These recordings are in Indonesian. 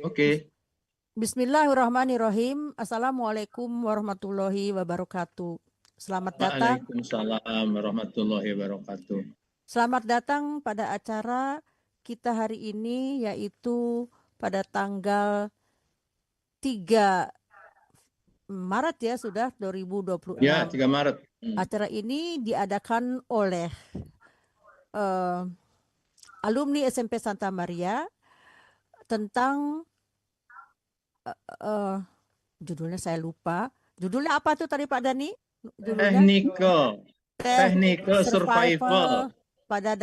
Oke. Bismillahirrahmanirrahim. Assalamualaikum warahmatullahi wabarakatuh. Selamat datang. Waalaikumsalam warahmatullahi wabarakatuh. Selamat datang pada acara kita hari ini, yaitu pada tanggal 3 Maret ya, sudah 2026. Ya, 3 Maret. Acara ini diadakan oleh alumni SMP Santa Maria tentang judulnya saya lupa. Judulnya apa tuh tadi Pak Dani? Judulnya Technical survival pada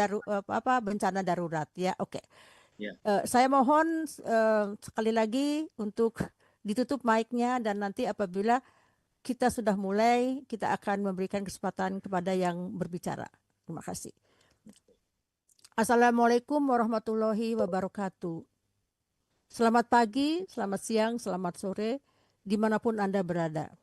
bencana darurat ya. Oke. Ya. Saya mohon sekali lagi untuk ditutup mic-nya, dan nanti apabila kita sudah mulai, kita akan memberikan kesempatan kepada yang berbicara. Terima kasih. Assalamualaikum warahmatullahi wabarakatuh. Selamat pagi, selamat siang, selamat sore, dimanapun Anda berada.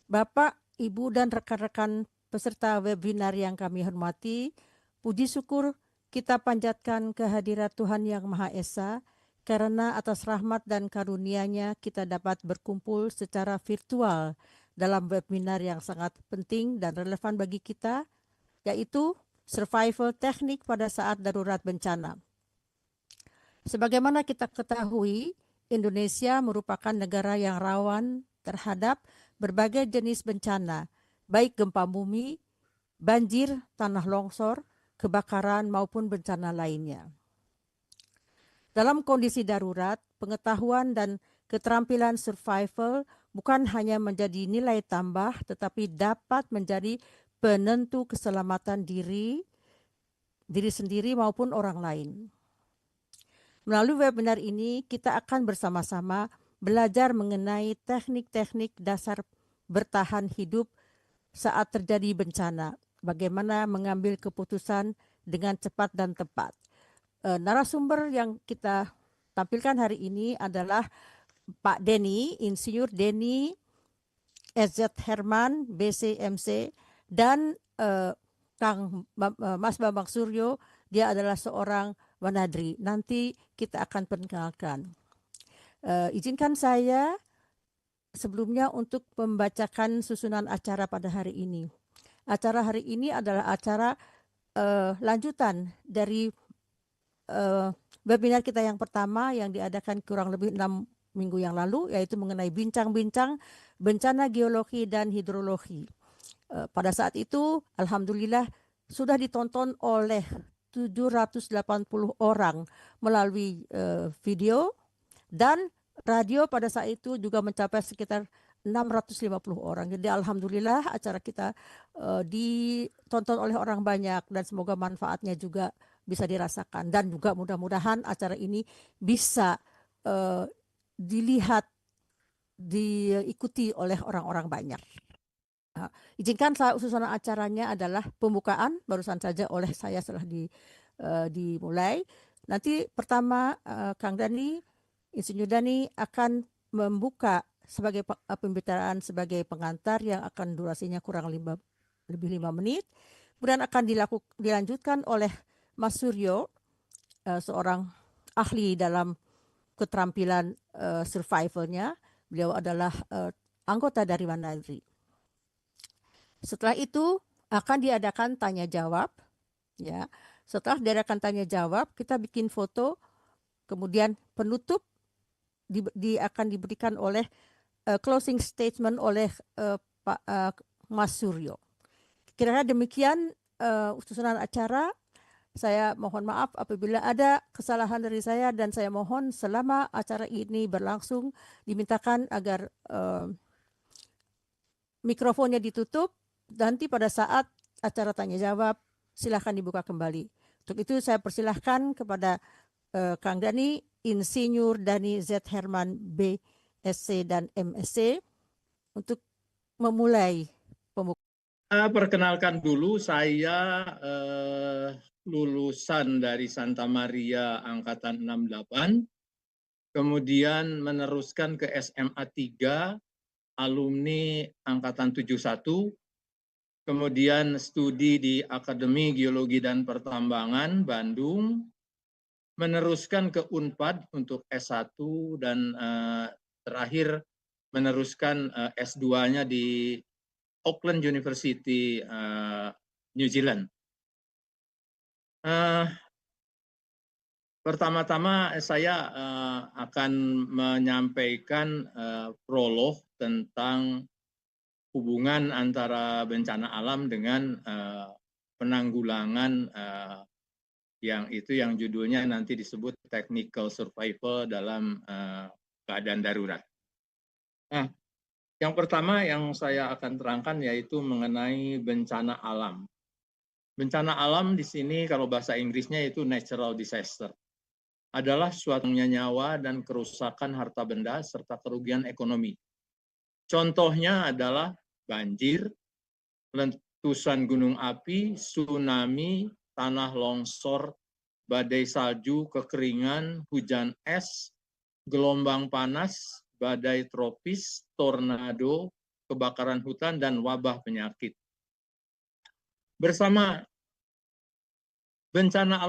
Bapak, Ibu, dan rekan-rekan peserta webinar yang kami hormati, puji syukur kita panjatkan kehadirat Tuhan Yang Maha Esa, karena atas rahmat dan karunia-Nya kita dapat berkumpul secara virtual dalam webinar yang sangat penting dan relevan bagi kita, yaitu survival teknik pada saat darurat bencana. Sebagaimana kita ketahui, Indonesia merupakan negara yang rawan terhadap berbagai jenis bencana, baik gempa bumi, banjir, tanah longsor, kebakaran, maupun bencana lainnya. Dalam kondisi darurat, pengetahuan dan keterampilan survival bukan hanya menjadi nilai tambah, tetapi dapat menjadi penentu keselamatan diri sendiri maupun orang lain. Melalui webinar ini, kita akan bersama-sama belajar mengenai teknik-teknik dasar bertahan hidup saat terjadi bencana. Bagaimana mengambil keputusan dengan cepat dan tepat. Narasumber yang kita tampilkan hari ini adalah Pak Denny, Insinyur Denny SZ Herman, BCMC, dan Mas Bambang Suryo, dia adalah seorang Wanadri. Nanti kita akan perkenalkan. Izinkan saya sebelumnya untuk membacakan susunan acara pada hari ini. Acara hari ini adalah acara lanjutan dari webinar kita yang pertama yang diadakan kurang lebih 6 minggu yang lalu, yaitu mengenai bincang-bincang bencana geologi dan hidrologi. Pada saat itu, alhamdulillah, sudah ditonton oleh 780 orang melalui video, dan radio pada saat itu juga mencapai sekitar 650 orang. Jadi alhamdulillah acara kita ditonton oleh orang banyak, dan semoga manfaatnya juga bisa dirasakan, dan juga mudah-mudahan acara ini bisa dilihat, diikuti oleh orang-orang banyak. Izinkan susunan acaranya adalah pembukaan barusan saja oleh saya setelah dimulai. Nanti pertama Kang Dani, Insinyur Dani akan membuka sebagai pembicaraan sebagai pengantar yang akan durasinya kurang lebih 5 menit. Kemudian akan dilanjutkan oleh Mas Suryo, seorang ahli dalam keterampilan survivalnya. Beliau adalah anggota dari Wanadri. Setelah itu akan diadakan tanya jawab, ya. Setelah diadakan tanya jawab, kita bikin foto, kemudian penutup akan diberikan oleh closing statement oleh Pak Mas Suryo. Kira-kira demikian susunan acara. Saya mohon maaf apabila ada kesalahan dari saya, dan saya mohon selama acara ini berlangsung dimintakan agar mikrofonnya ditutup. Nanti pada saat acara tanya jawab silakan dibuka kembali. Untuk itu saya persilahkan kepada Kang Dani, Insinyur Dani Z Herman BSc dan MSc untuk memulai pembukaan. Perkenalkan dulu, saya lulusan dari Santa Maria angkatan 68, kemudian meneruskan ke SMA 3, alumni angkatan 71, kemudian studi di Akademi Geologi dan Pertambangan Bandung, meneruskan ke Unpad untuk S1 dan terakhir meneruskan S2-nya di Auckland University, New Zealand. Pertama-tama saya akan menyampaikan prolog tentang hubungan antara bencana alam dengan penanggulangan yang judulnya nanti disebut technical survival dalam keadaan darurat. Nah, yang pertama yang saya akan terangkan yaitu mengenai bencana alam. Bencana alam di sini kalau bahasa Inggrisnya itu natural disaster. Adalah suatu nyawa dan kerusakan harta benda serta kerugian ekonomi. Contohnya adalah banjir, letusan gunung api, tsunami, tanah longsor, badai salju, kekeringan, hujan es, gelombang panas, badai tropis, tornado, kebakaran hutan, dan wabah penyakit. Bersama bencana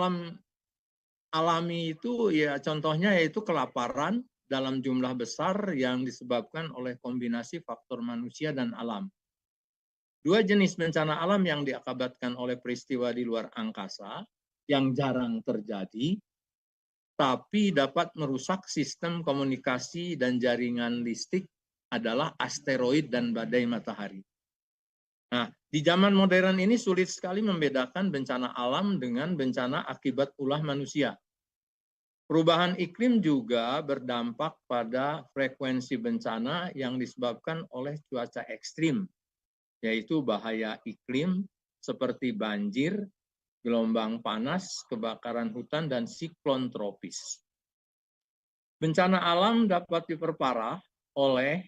alami itu ya contohnya yaitu kelaparan dalam jumlah besar yang disebabkan oleh kombinasi faktor manusia dan alam. Dua jenis bencana alam yang diakibatkan oleh peristiwa di luar angkasa yang jarang terjadi, tapi dapat merusak sistem komunikasi dan jaringan listrik adalah asteroid dan badai matahari. Nah, di zaman modern ini sulit sekali membedakan bencana alam dengan bencana akibat ulah manusia. Perubahan iklim juga berdampak pada frekuensi bencana yang disebabkan oleh cuaca ekstrim, yaitu bahaya iklim seperti banjir, gelombang panas, kebakaran hutan, dan siklon tropis. Bencana alam dapat diperparah oleh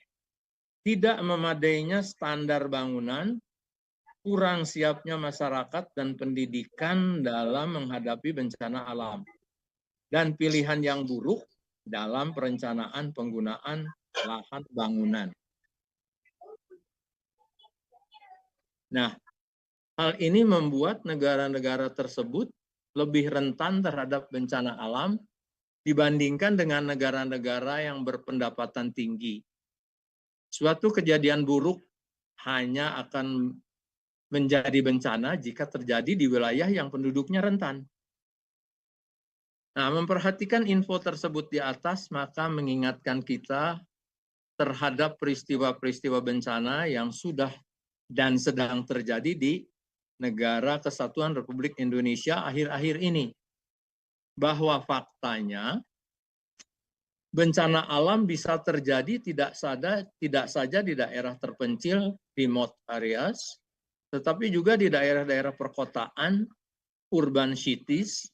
tidak memadainya standar bangunan, kurang siapnya masyarakat dan pendidikan dalam menghadapi bencana alam, dan pilihan yang buruk dalam perencanaan penggunaan lahan bangunan. Nah, hal ini membuat negara-negara tersebut lebih rentan terhadap bencana alam dibandingkan dengan negara-negara yang berpendapatan tinggi. Suatu kejadian buruk hanya akan menjadi bencana jika terjadi di wilayah yang penduduknya rentan. Nah, memperhatikan info tersebut di atas maka mengingatkan kita terhadap peristiwa-peristiwa bencana yang sudah dan sedang terjadi di Negara Kesatuan Republik Indonesia akhir-akhir ini. Bahwa faktanya bencana alam bisa terjadi tidak saja di daerah terpencil, remote areas, tetapi juga di daerah-daerah perkotaan, urban cities.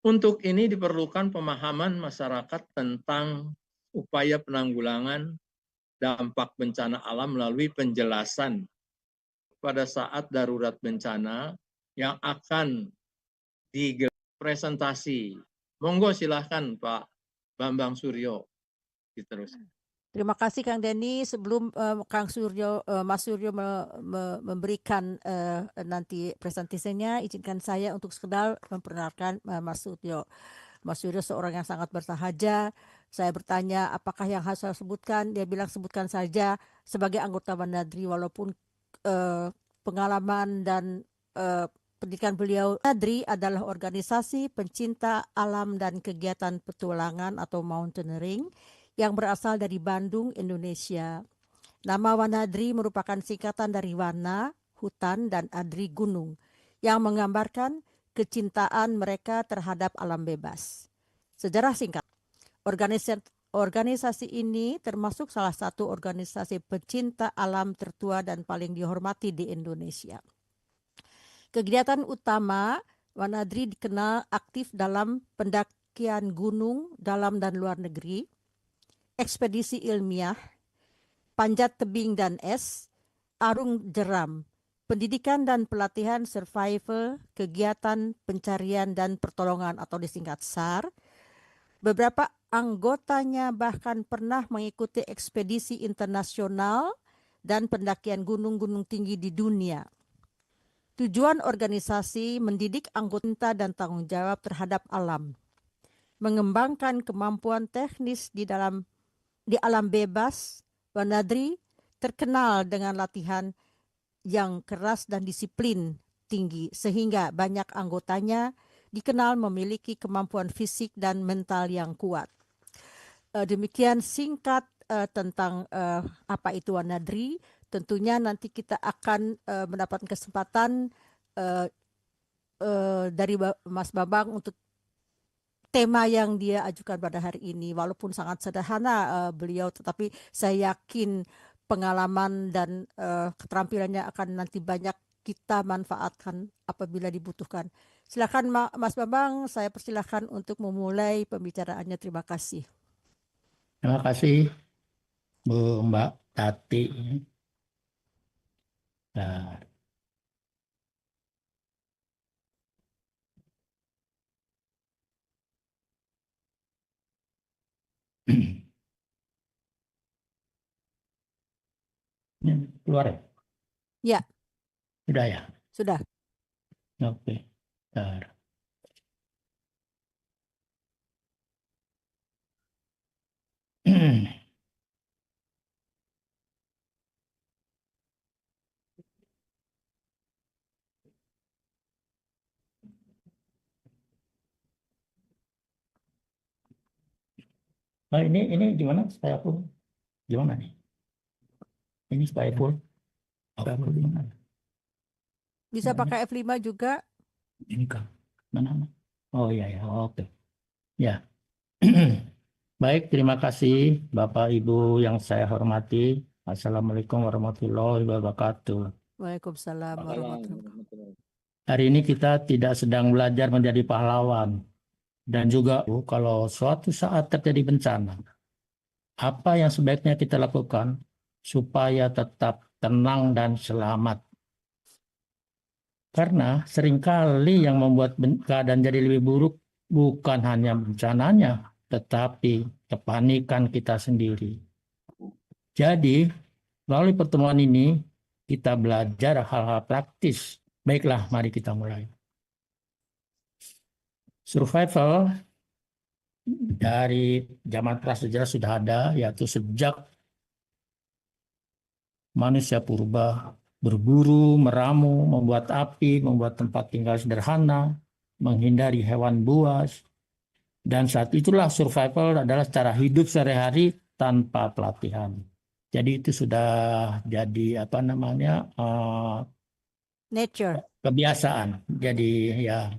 Untuk ini diperlukan pemahaman masyarakat tentang upaya penanggulangan dampak bencana alam melalui penjelasan pada saat darurat bencana yang akan dipresentasi. Monggo silahkan Pak Bambang Suryo diteruskan. Terima kasih Kang Denny. Sebelum Kang Suryo, Mas Suryo memberikan nanti presentasinya, izinkan saya untuk sekedar memperkenalkan Mas Suryo. Mas Suryo seorang yang sangat bersahaja. Saya bertanya apakah yang harus saya sebutkan, dia bilang sebutkan saja sebagai anggota Wanadri, walaupun pengalaman dan pendidikan beliau. Wanadri adalah organisasi pencinta alam dan kegiatan petualangan atau mountaineering yang berasal dari Bandung, Indonesia. Nama Wanadri merupakan singkatan dari Wana, hutan, dan Adri, gunung, yang menggambarkan kecintaan mereka terhadap alam bebas. Sejarah singkat, organisasi ini termasuk salah satu organisasi pecinta alam tertua dan paling dihormati di Indonesia. Kegiatan utama Wanadri dikenal aktif dalam pendakian gunung dalam dan luar negeri, ekspedisi ilmiah, panjat tebing dan es, arung jeram, pendidikan dan pelatihan survival, kegiatan pencarian dan pertolongan atau disingkat SAR. Beberapa anggotanya bahkan pernah mengikuti ekspedisi internasional dan pendakian gunung-gunung tinggi di dunia. Tujuan organisasi mendidik anggota dan tanggung jawab terhadap alam, mengembangkan kemampuan teknis di alam bebas. Wanadri terkenal dengan latihan yang keras dan disiplin tinggi, sehingga banyak anggotanya dikenal memiliki kemampuan fisik dan mental yang kuat. Demikian singkat tentang apa itu Wanadri. Tentunya nanti kita akan mendapatkan kesempatan dari Mas Bambang untuk tema yang dia ajukan pada hari ini. Walaupun sangat sederhana beliau, tetapi saya yakin pengalaman dan keterampilannya akan nanti banyak kita manfaatkan apabila dibutuhkan. Silakan Mas Bambang, saya persilahkan untuk memulai pembicaraannya. Terima kasih. Terima kasih Bu Mbak Tati. Nah, ini keluar ya? Ya, Sudah ya? sudah. Oke. Bentar. Nah, ini gimana? Saya full. Gimana nih? Ini supaya full. Supaya full gimana? Bisa pakai F5 juga. Ini kan. Mana? Oh iya ya. Oke. Ya. Baik, terima kasih Bapak Ibu yang saya hormati. Assalamualaikum warahmatullahi wabarakatuh. Waalaikumsalam warahmatullahi wabarakatuh. Hari ini kita tidak sedang belajar menjadi pahlawan. Dan juga kalau suatu saat terjadi bencana, apa yang sebaiknya kita lakukan supaya tetap tenang dan selamat. Karena seringkali yang membuat keadaan jadi lebih buruk bukan hanya bencananya, tetapi kepanikan kita sendiri. Jadi, melalui pertemuan ini, kita belajar hal-hal praktis. Baiklah, mari kita mulai. Survival dari zaman prasejarah sudah ada, yaitu sejak manusia purba berburu, meramu, membuat api, membuat tempat tinggal sederhana, menghindari hewan buas. Dan saat itulah survival adalah cara hidup sehari-hari tanpa pelatihan. Jadi itu sudah jadi apa namanya nature, kebiasaan. Jadi ya.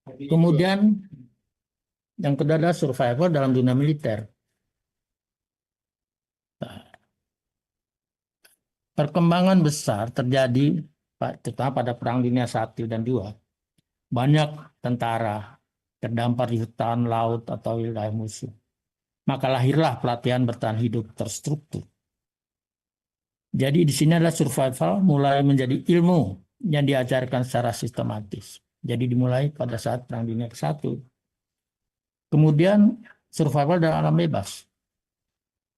Kemudian yang kedua adalah survival dalam dunia militer. Perkembangan besar terjadi terutama pada Perang Dunia I dan II. Banyak tentara terdampar di hutan, laut, atau wilayah musuh. Maka lahirlah pelatihan bertahan hidup terstruktur. Jadi di sini adalah survival mulai menjadi ilmu yang diajarkan secara sistematis. Jadi dimulai pada saat Perang Dunia I. Kemudian survival dalam alam bebas.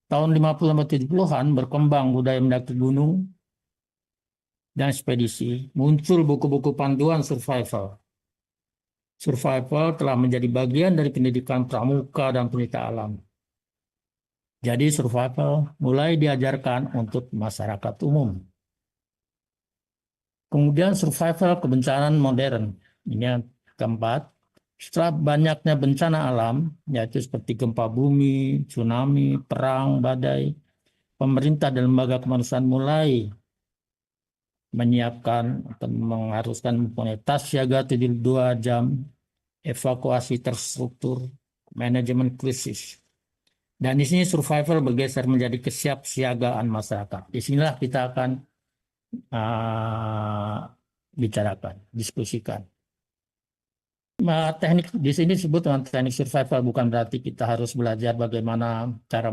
Tahun 50-70-an berkembang budaya mendaki gunung dan ekspedisi. Muncul buku-buku panduan survival. Survival telah menjadi bagian dari pendidikan pramuka dan peneliti alam. Jadi survival mulai diajarkan untuk masyarakat umum. Kemudian survival kebencanaan modern. Ini yang keempat. Setelah banyaknya bencana alam, yaitu seperti gempa bumi, tsunami, perang, badai, pemerintah dan lembaga kemanusiaan mulai menyiapkan atau mengharuskan mempunyai tas siaga 72 jam, evakuasi terstruktur, manajemen krisis. Dan di sini survival bergeser menjadi kesiapsiagaan masyarakat. Di sinilah kita akan bicarakan, diskusikan. Teknik di sini disebut dengan teknik survival, bukan berarti kita harus belajar bagaimana cara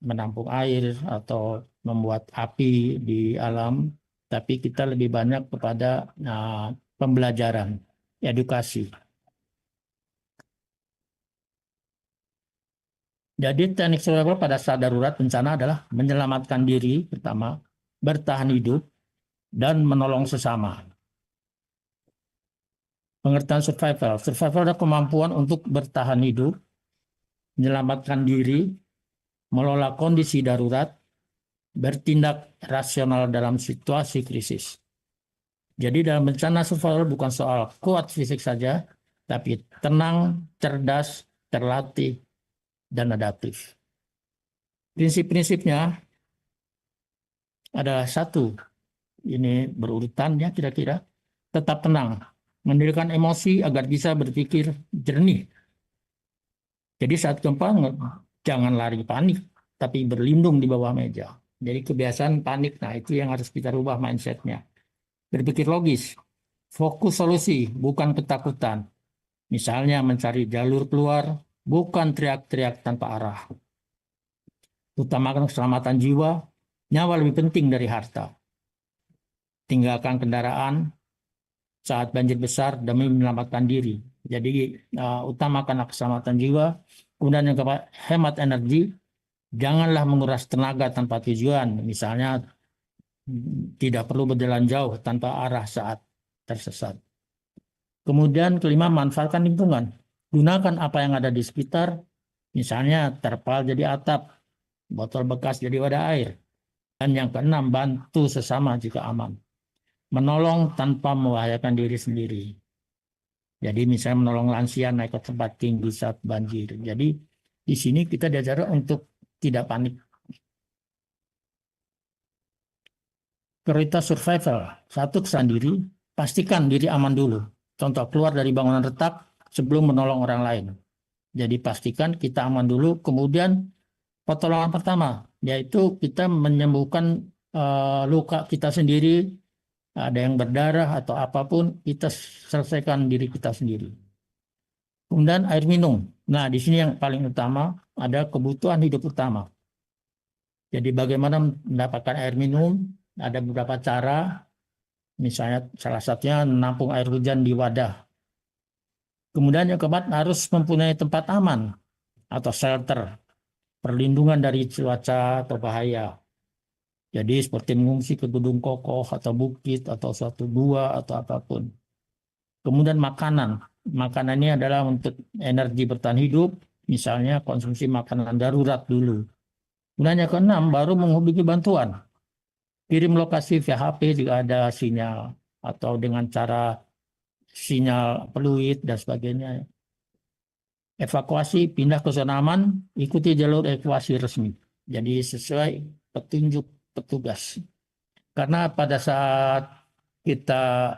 menampung air atau membuat api di alam, tapi kita lebih banyak kepada pembelajaran, edukasi. Jadi teknik survival pada saat darurat bencana adalah menyelamatkan diri pertama, bertahan hidup, dan menolong sesama. Pengertian survival. Survival adalah kemampuan untuk bertahan hidup, menyelamatkan diri, mengelola kondisi darurat, bertindak rasional dalam situasi krisis. Jadi dalam bencana survival bukan soal kuat fisik saja, tapi tenang, cerdas, terlatih, dan adaptif. Prinsip-prinsipnya adalah satu, ini berurutan ya kira-kira, tetap tenang, mengendalikan emosi agar bisa berpikir jernih. Jadi saat gempa jangan lari panik, tapi berlindung di bawah meja. Jadi kebiasaan panik, nah itu yang harus kita rubah mindsetnya. Berpikir logis, fokus solusi, bukan ketakutan. Misalnya mencari jalur keluar, bukan teriak-teriak tanpa arah. Utamakan keselamatan jiwa, nyawa lebih penting dari harta. Tinggalkan kendaraan saat banjir besar demi menyelamatkan diri. Jadi utamakan keselamatan jiwa. Kemudian yang keempat, hemat energi. Janganlah menguras tenaga tanpa tujuan. Misalnya tidak perlu berjalan jauh tanpa arah saat tersesat. Kemudian kelima, manfaatkan lingkungan. Gunakan apa yang ada di sekitar. Misalnya terpal jadi atap, botol bekas jadi wadah air. Dan yang keenam, bantu sesama jika aman. Menolong tanpa membahayakan diri sendiri. Jadi misalnya menolong lansia naik ke tempat tinggi saat banjir. Jadi di sini kita diajarkan untuk tidak panik. Prioritas survival. Satu, kesan diri. Pastikan diri aman dulu. Contoh, keluar dari bangunan retak sebelum menolong orang lain. Jadi pastikan kita aman dulu. Kemudian pertolongan pertama, yaitu kita menyembuhkan luka kita sendiri. Ada yang berdarah atau apapun, kita selesaikan diri kita sendiri. Kemudian air minum. Nah, di sini yang paling utama ada kebutuhan hidup utama. Jadi bagaimana mendapatkan air minum? Ada beberapa cara. Misalnya salah satunya menampung air hujan di wadah. Kemudian yang keempat, harus mempunyai tempat aman atau shelter, perlindungan dari cuaca atau bahaya. Jadi seperti mengungsi ke gedung kokoh atau bukit atau suatu gua atau apapun. Kemudian makanan. Makanan ini adalah untuk energi bertahan hidup. Misalnya konsumsi makanan darurat dulu. Kemudian yang keenam, baru menghubungi bantuan. Kirim lokasi via HP jika ada sinyal. Atau dengan cara sinyal peluit dan sebagainya. Evakuasi, pindah ke zona aman, ikuti jalur evakuasi resmi. Jadi sesuai petunjuk petugas. Karena pada saat kita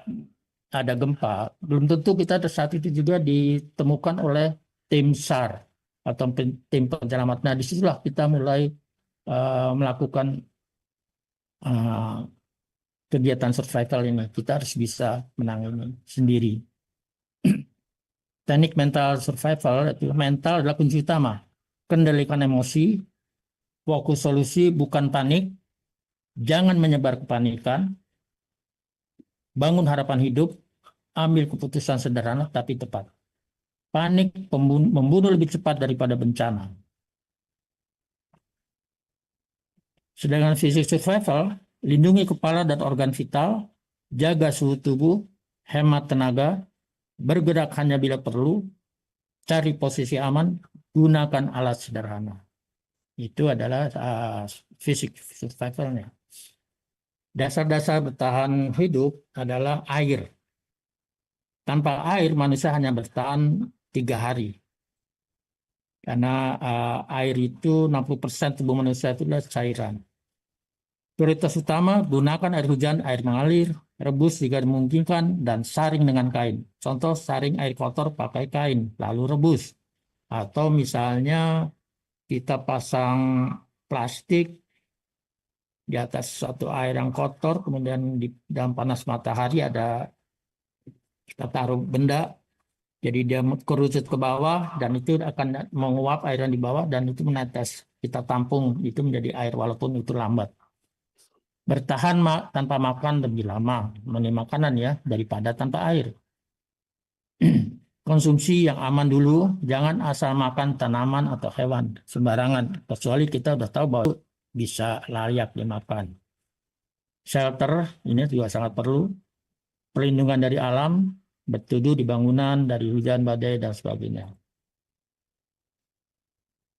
ada gempa, belum tentu kita saat itu juga ditemukan oleh tim SAR atau tim penyelamat. Nah, disitulah kita mulai melakukan kegiatan survival ini. Kita harus bisa menangani sendiri. Teknik mental survival, itu mental adalah kunci utama. Kendalikan emosi, fokus solusi bukan panik, jangan menyebar kepanikan, bangun harapan hidup, ambil keputusan sederhana tapi tepat. Panik membunuh lebih cepat daripada bencana. Sedangkan fisik survival, lindungi kepala dan organ vital, jaga suhu tubuh, hemat tenaga, bergerak hanya bila perlu, cari posisi aman, gunakan alat sederhana. Itu adalah fisik survivalnya. Dasar-dasar bertahan hidup adalah air. Tanpa air manusia hanya bertahan 3 hari. Karena air itu 60% tubuh manusia itu adalah cairan. Prioritas utama, gunakan air hujan, air mengalir, rebus jika dimungkinkan, dan saring dengan kain. Contoh, saring air kotor pakai kain, lalu rebus. Atau misalnya kita pasang plastik di atas suatu air yang kotor, kemudian di dalam panas matahari kita taruh benda, jadi dia kerucut ke bawah dan itu akan menguap air yang di bawah dan itu menetes. Kita tampung, itu menjadi air walaupun itu lambat. Bertahan tanpa makan lebih lama, menikmati makanan ya, daripada tanpa air. Konsumsi yang aman dulu, jangan asal makan tanaman atau hewan sembarangan, kecuali kita udah tahu bahwa bisa layak dimakan. Shelter ini juga sangat perlu. Perlindungan dari alam, berteduh di bangunan dari hujan, badai, dan sebagainya.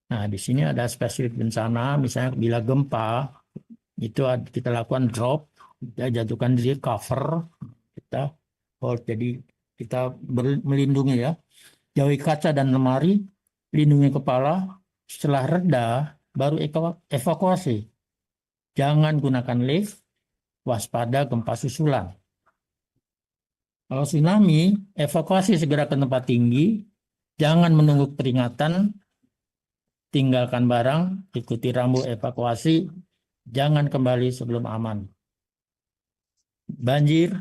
Nah, di sini ada spesifik bencana, misalnya bila gempa, itu kita lakukan drop, kita jatuhkan diri, cover, kita hold, jadi kita melindungi ya. Jauhi kaca dan lemari, lindungi kepala, setelah reda, baru evakuasi. Jangan gunakan lift, waspada gempa susulan. Kalau tsunami, evakuasi segera ke tempat tinggi, jangan menunggu peringatan, tinggalkan barang, ikuti rambu evakuasi, jangan kembali sebelum aman. Banjir,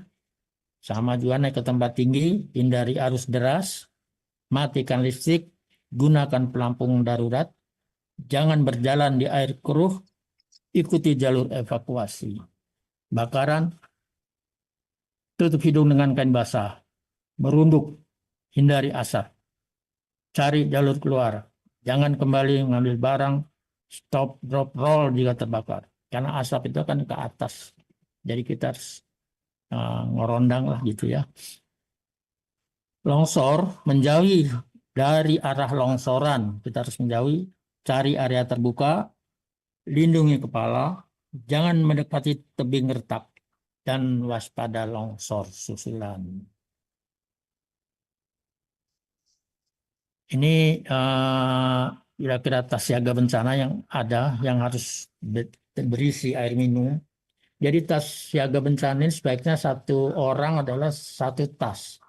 sama juga naik ke tempat tinggi, hindari arus deras, matikan listrik, gunakan pelampung darurat, jangan berjalan di air keruh, ikuti jalur evakuasi. Bakaran, tutup hidung dengan kain basah, merunduk, hindari asap, cari jalur keluar, jangan kembali mengambil barang, stop, drop, roll jika terbakar, karena asap itu akan ke atas, jadi kita harus ngorondang lah gitu ya. Longsor, menjauhi dari arah longsoran, kita harus menjauhi, cari area terbuka, lindungi kepala, jangan mendekati tebing retak, dan waspada longsor susulan. Ini kira-kira tas siaga bencana yang ada, yang harus berisi air minum. Jadi tas siaga bencana ini sebaiknya satu orang adalah satu tas.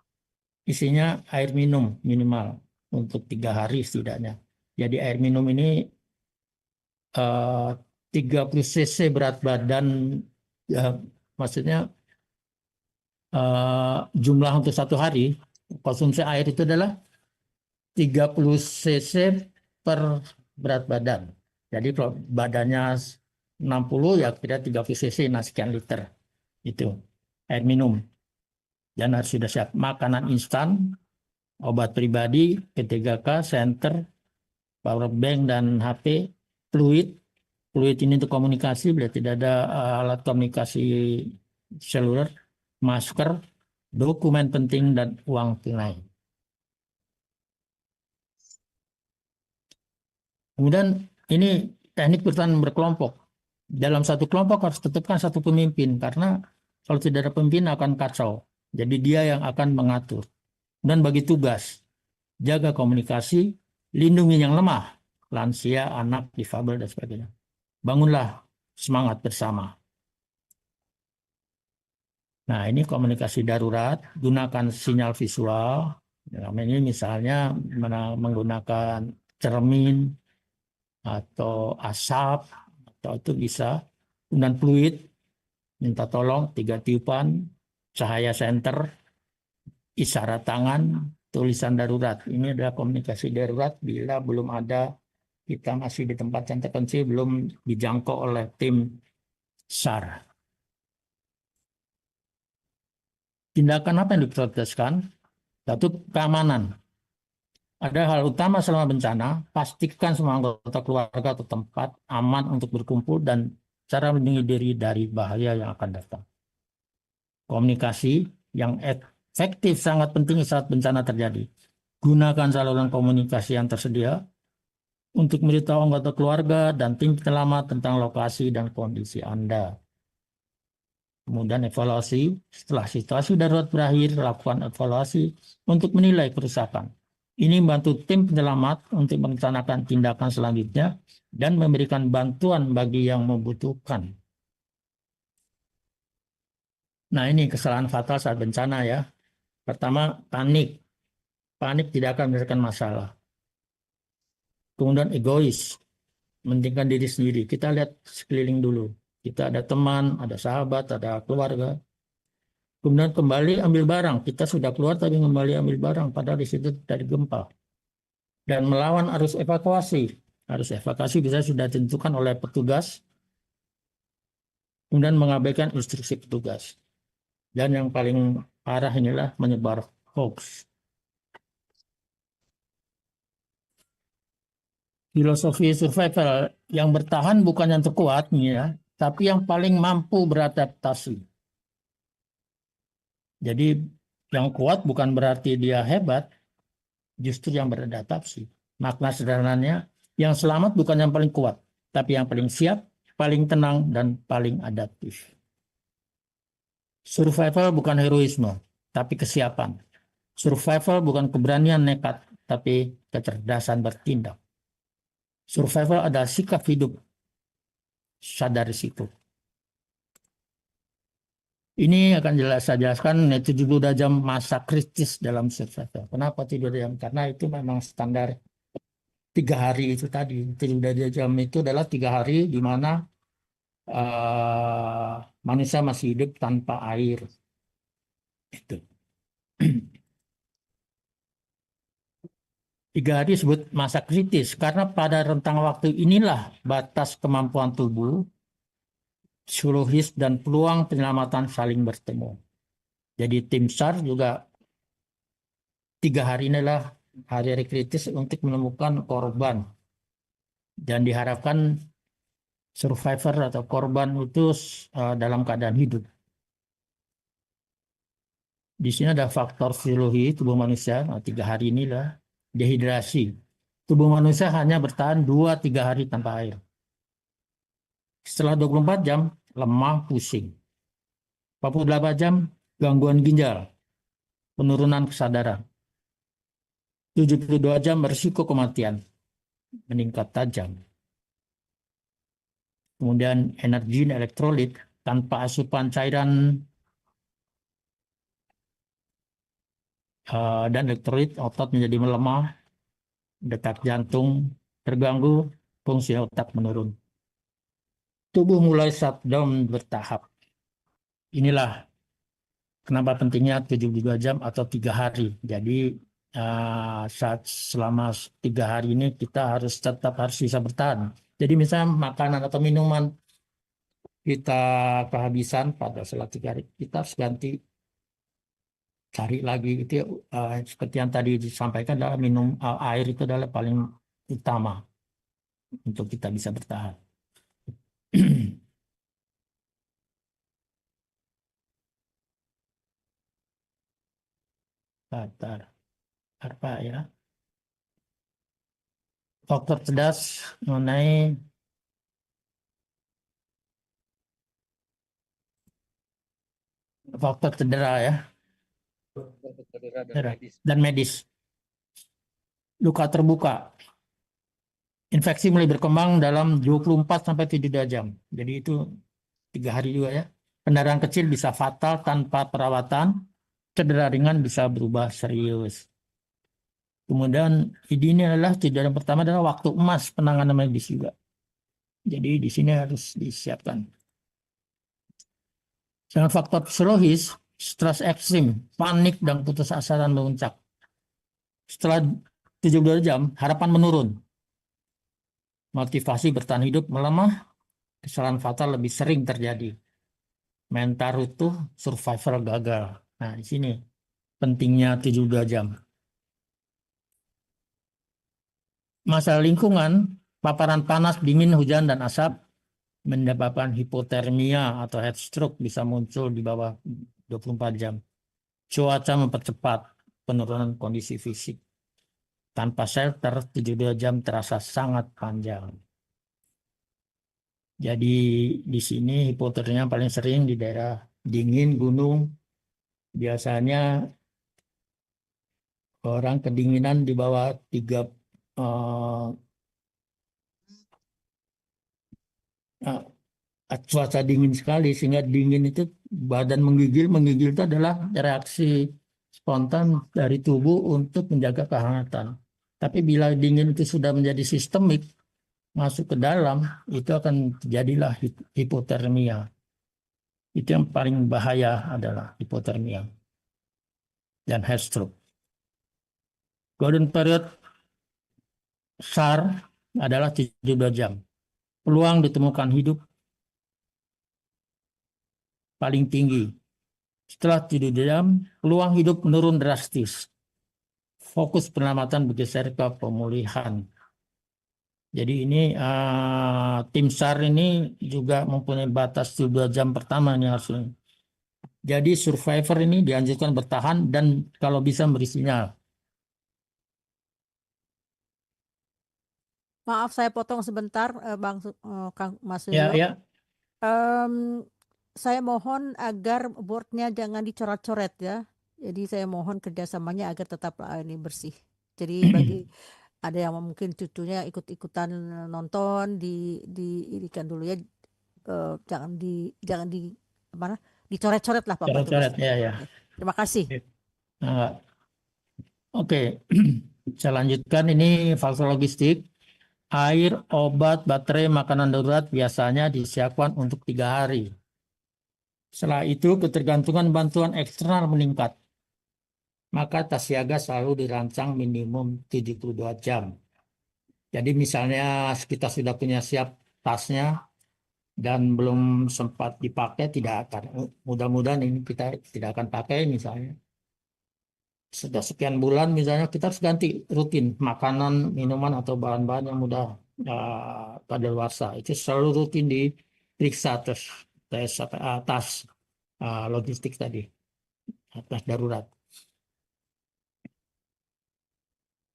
Isinya air minum minimal untuk 3 hari setidaknya. Jadi air minum ini 30 cc berat badan, ya, maksudnya jumlah untuk 1 hari konsumsi air itu adalah 30 cc per berat badan. Jadi kalau badannya 60 ya kira 30 cc, nah sekian liter itu air minum. Dan harus sudah siap makanan instan, obat pribadi, P3K, senter, power bank dan HP, fluid. Fluid ini untuk komunikasi bila tidak ada alat komunikasi seluler, masker, dokumen penting dan uang tunai. Kemudian ini teknik bertahan berkelompok. Dalam satu kelompok harus tetapkan satu pemimpin karena kalau tidak ada pemimpin akan kacau. Jadi dia yang akan mengatur. Dan bagi tugas, jaga komunikasi, lindungi yang lemah, lansia, anak, difabel, dan sebagainya. Bangunlah semangat bersama. Nah, ini komunikasi darurat, gunakan sinyal visual. Ini misalnya menggunakan cermin atau asap, atau itu bisa. Kemudian fluid, minta tolong 3 tiupan, cahaya senter, isyarat tangan, tulisan darurat. Ini adalah komunikasi darurat bila belum ada, kita masih di tempat yang terpencil, belum dijangkau oleh tim SAR. Tindakan apa yang diprioritaskan? Satu, keamanan. Ada hal utama selama bencana, pastikan semua anggota keluarga atau tempat aman untuk berkumpul dan cara melindungi diri dari bahaya yang akan datang. Komunikasi yang efektif sangat penting saat bencana terjadi. Gunakan saluran komunikasi yang tersedia untuk memberitahu anggota keluarga dan tim penyelamat tentang lokasi dan kondisi Anda. Kemudian evaluasi, setelah situasi darurat berakhir, lakukan evaluasi untuk menilai kerusakan. Ini membantu tim penyelamat untuk merencanakan tindakan selanjutnya dan memberikan bantuan bagi yang membutuhkan. Nah, ini kesalahan fatal saat bencana ya. Pertama, panik. Panik tidak akan menyelesaikan masalah. Kemudian egois, mementingkan diri sendiri. Kita lihat sekeliling dulu. Kita ada teman, ada sahabat, ada keluarga. Kemudian kembali ambil barang. Kita sudah keluar tapi kembali ambil barang. Padahal di situ dari gempa. Dan melawan arus evakuasi. Arus evakuasi bisa sudah ditentukan oleh petugas. Kemudian mengabaikan instruksi petugas. Dan yang paling parah inilah menyebar hoax. Filosofi survival yang bertahan bukan yang terkuat nih ya, tapi yang paling mampu beradaptasi. Jadi Yang kuat bukan berarti dia hebat, justru yang beradaptasi. Makna sederhananya, yang selamat bukan yang paling kuat, tapi yang paling siap, paling tenang, dan paling adaptif. Survival bukan heroisme, tapi kesiapan. Survival bukan keberanian nekat, tapi kecerdasan bertindak. Survival adalah sikap hidup sadar risiko. Ini akan saya jelaskan 72 jam masa kritis dalam survival. Kenapa 72 jam? Karena itu memang standar 3 hari itu tadi. 72 jam itu adalah 3 hari di mana manusia masih hidup tanpa air. Itu. 3 hari disebut masa kritis karena pada rentang waktu inilah batas kemampuan tubuh, psikologis, dan peluang penyelamatan saling bertemu. Jadi tim SAR juga 3 hari inilah hari-hari kritis untuk menemukan korban. Dan diharapkan survivor atau korban itu dalam keadaan hidup. Di sini ada faktor fisiologi tubuh manusia, 3 hari inilah dehidrasi. Tubuh manusia hanya bertahan 2-3 hari tanpa air. Setelah 24 jam, lemah, pusing. 48 jam, gangguan ginjal, penurunan kesadaran. 72 jam, berisiko kematian, meningkat tajam. Kemudian energi dan elektrolit, tanpa asupan cairan dan elektrolit, otot menjadi melemah, detak jantung terganggu, fungsi otak menurun. Tubuh mulai shutdown bertahap. Inilah kenapa pentingnya 72 jam atau 3 hari. Jadi selama 3 hari ini kita tetap harus bisa bertahan. Jadi misalnya makanan atau minuman kita kehabisan pada setelah 3 hari, kita harus ganti, cari lagi. Itu seperti yang tadi disampaikan, adalah minum air itu adalah paling utama untuk kita bisa bertahan. Apa ya? Faktor cerdas mengenai faktor cedera ya, dan medis. Luka terbuka. Infeksi mulai berkembang dalam 24-72 jam. Jadi itu 3 hari juga ya. Pendarahan kecil bisa fatal tanpa perawatan. Cedera ringan bisa berubah serius. Kemudian ini adalah cedera yang pertama adalah waktu emas penanganan medis juga. Jadi di sini harus disiapkan. Dengan faktor psikologis, stres ekstrim, panik, dan putus asa dan memuncak. Setelah 72 jam, harapan menurun. Motivasi bertahan hidup melemah, kesalahan fatal lebih sering terjadi. Mental runtuh, survivor gagal. Nah, di sini pentingnya 72 jam. Masalah lingkungan, paparan panas, dingin, hujan, dan asap menyebabkan hipotermia atau heat stroke bisa muncul di bawah 24 jam. Cuaca mempercepat penurunan kondisi fisik. Tanpa shelter, 72 jam terasa sangat panjang. Jadi di sini hipotermia paling sering di daerah dingin, gunung. Biasanya orang kedinginan di bawah 3 cuaca dingin sekali, sehingga dingin itu badan menggigil itu adalah reaksi spontan dari tubuh untuk menjaga kehangatan. Tapi bila dingin itu sudah menjadi sistemik, masuk ke dalam, itu akan terjadilah hipotermia. Itu yang paling bahaya adalah hipotermia dan heat stroke. Golden period SAR adalah 72 jam. Peluang ditemukan hidup paling tinggi. Setelah 72 jam, peluang hidup menurun drastis. Fokus penyelamatan bergeser ke pemulihan. Jadi ini tim SAR ini juga mempunyai batas 72 jam pertama nih harusnya. Jadi survivor ini dianjurkan bertahan dan kalau bisa beri sinyal. Maaf saya potong sebentar, Kang Mas Ya, Suryo. ya. Saya mohon agar boardnya jangan dicoret-coret ya. Jadi saya mohon kerjasamanya agar tetap ini bersih. Jadi bagi ada yang mungkin cucunya ikut-ikutan nonton diirikan dulu ya. Jangan di mana dicoret-coret lah Bapak Coret-coret, tulisnya. ya, ya. Oke. Terima kasih. Nah, oke, saya lanjutkan. Ini faktor logistik. Air, obat, baterai, makanan darurat biasanya disiapkan untuk 3 hari. Setelah itu ketergantungan bantuan eksternal meningkat. Maka tas siaga selalu dirancang minimum 72 jam. Jadi misalnya kita sudah punya siap tasnya dan belum sempat dipakai, tidak akan, mudah-mudahan ini kita tidak akan pakai misalnya. Sudah sekian bulan misalnya kita harus ganti rutin makanan, minuman atau bahan-bahan yang mudah kadaluarsa. Itu selalu rutin diperiksa tas logistik tadi, tas darurat.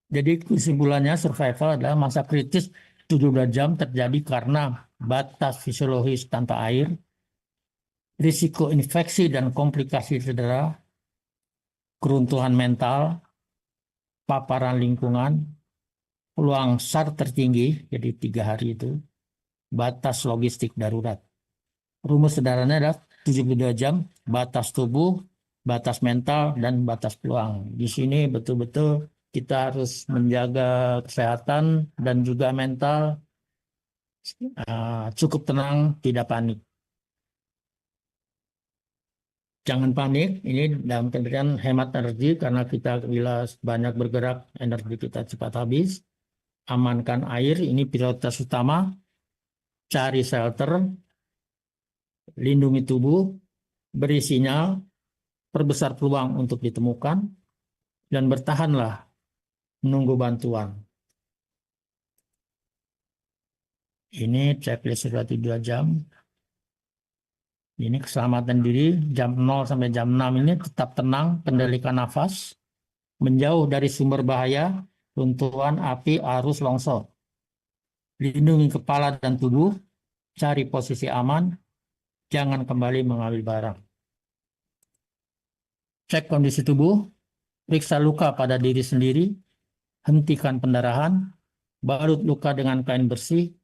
Jadi kesimpulannya survival adalah masa kritis 72 jam terjadi karena batas fisiologis tanpa air, risiko infeksi dan komplikasi cedera, keruntuhan mental, paparan lingkungan, peluang SAR tertinggi, jadi 3 hari itu, batas logistik darurat. Rumus sederhananya adalah 72 jam, batas tubuh, batas mental, dan batas peluang. Di sini betul-betul kita harus menjaga kesehatan dan juga mental, cukup tenang, tidak panik. Jangan panik, ini dalam pengertian hemat energi karena kita bila banyak bergerak, energi kita cepat habis. Amankan air, ini prioritas utama. Cari shelter, lindungi tubuh, beri sinyal, perbesar peluang untuk ditemukan, dan bertahanlah menunggu bantuan. Ini checklist sudah 3 jam. Ini keselamatan diri, jam 0 sampai jam 6 ini tetap tenang, kendalikan nafas, menjauh dari sumber bahaya, runtuhan, api, arus, longsor. Lindungi kepala dan tubuh, cari posisi aman, jangan kembali mengambil barang. Cek kondisi tubuh, periksa luka pada diri sendiri, hentikan pendarahan, balut luka dengan kain bersih,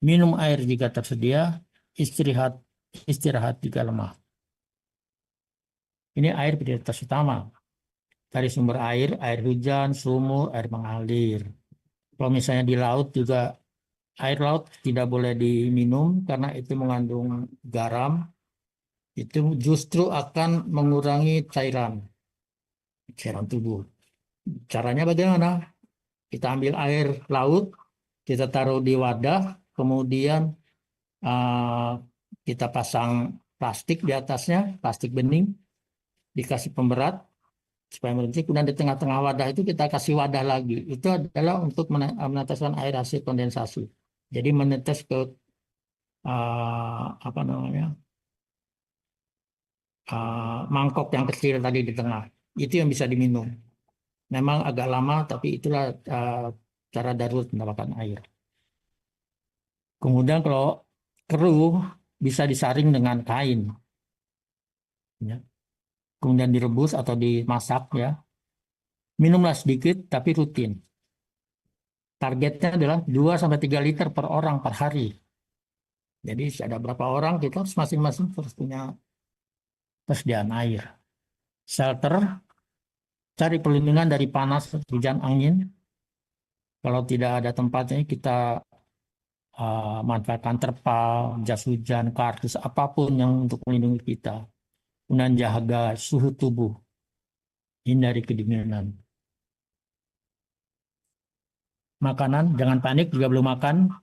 minum air jika tersedia, istirahat jika lemah. Ini air prioritas utama. Dari sumber air hujan, sumur, air mengalir. Kalau misalnya di laut juga, air laut tidak boleh diminum karena itu mengandung garam. Itu justru akan mengurangi cairan tubuh. Caranya bagaimana? Kita ambil air laut, kita taruh di wadah, kemudian kita pasang plastik di atasnya, plastik bening, dikasih pemberat supaya berhenti. Kemudian di tengah-tengah wadah itu kita kasih wadah lagi. Itu adalah untuk meneteskan air hasil kondensasi. Jadi menetes ke mangkok yang kecil tadi di tengah. Itu yang bisa diminum. Memang agak lama, tapi itulah cara darurat mendapatkan air. Kemudian kalau keruh bisa disaring dengan kain, ya. Kemudian direbus atau dimasak, ya. Minumlah sedikit tapi rutin. Targetnya adalah 2-3 liter per orang per hari. Jadi ada berapa orang kita harus masing-masing harus punya persediaan air. Shelter, cari perlindungan dari panas, hujan, angin. Kalau tidak ada tempatnya kita manfaatkan terpal, jas hujan, kardus, apapun yang untuk melindungi kita. Kemudian jaga suhu tubuh, hindari kedinginan. Makanan, jangan panik juga belum makan.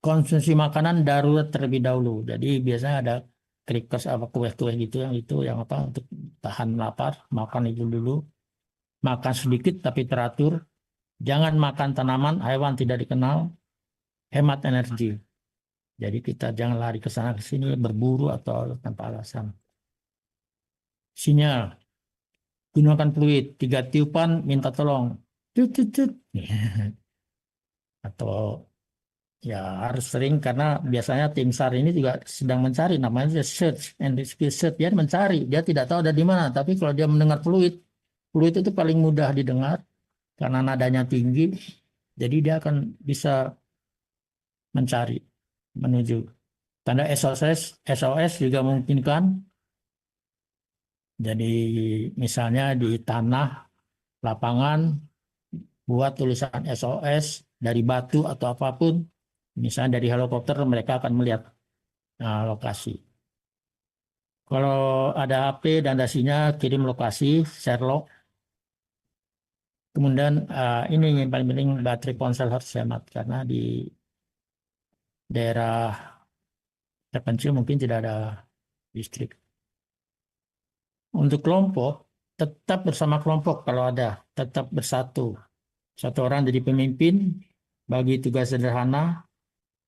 Konsumsi makanan darurat terlebih dahulu. Jadi biasanya ada crackers apa kue-kue gitu yang untuk tahan lapar, makan itu dulu. Makan sedikit tapi teratur. Jangan makan tanaman, hewan tidak dikenal. Hemat energi. Jadi kita jangan lari ke sana ke sini berburu atau tanpa alasan. Sinyal, gunakan fluid, 3 tiupan minta tolong. Tut, tut, tut. Atau ya harus sering karena biasanya tim SAR ini juga sedang mencari, namanya search and rescue search. Dia mencari, dia tidak tahu ada di mana. Tapi kalau dia mendengar fluid, fluid itu paling mudah didengar karena nadanya tinggi. Jadi dia akan bisa mencari menuju. Tanda SOS juga memungkinkan. Jadi misalnya di tanah, lapangan, buat tulisan SOS dari batu atau apapun. Misalnya dari helikopter mereka akan melihat lokasi. Kalau ada HP dan dasinya kirim lokasi, share log. Kemudian ini yang paling penting, baterai ponsel harus hemat karena di daerah terpencil mungkin tidak ada listrik. Untuk kelompok, tetap bersama kelompok kalau ada, tetap bersatu. Satu orang jadi pemimpin, bagi tugas sederhana,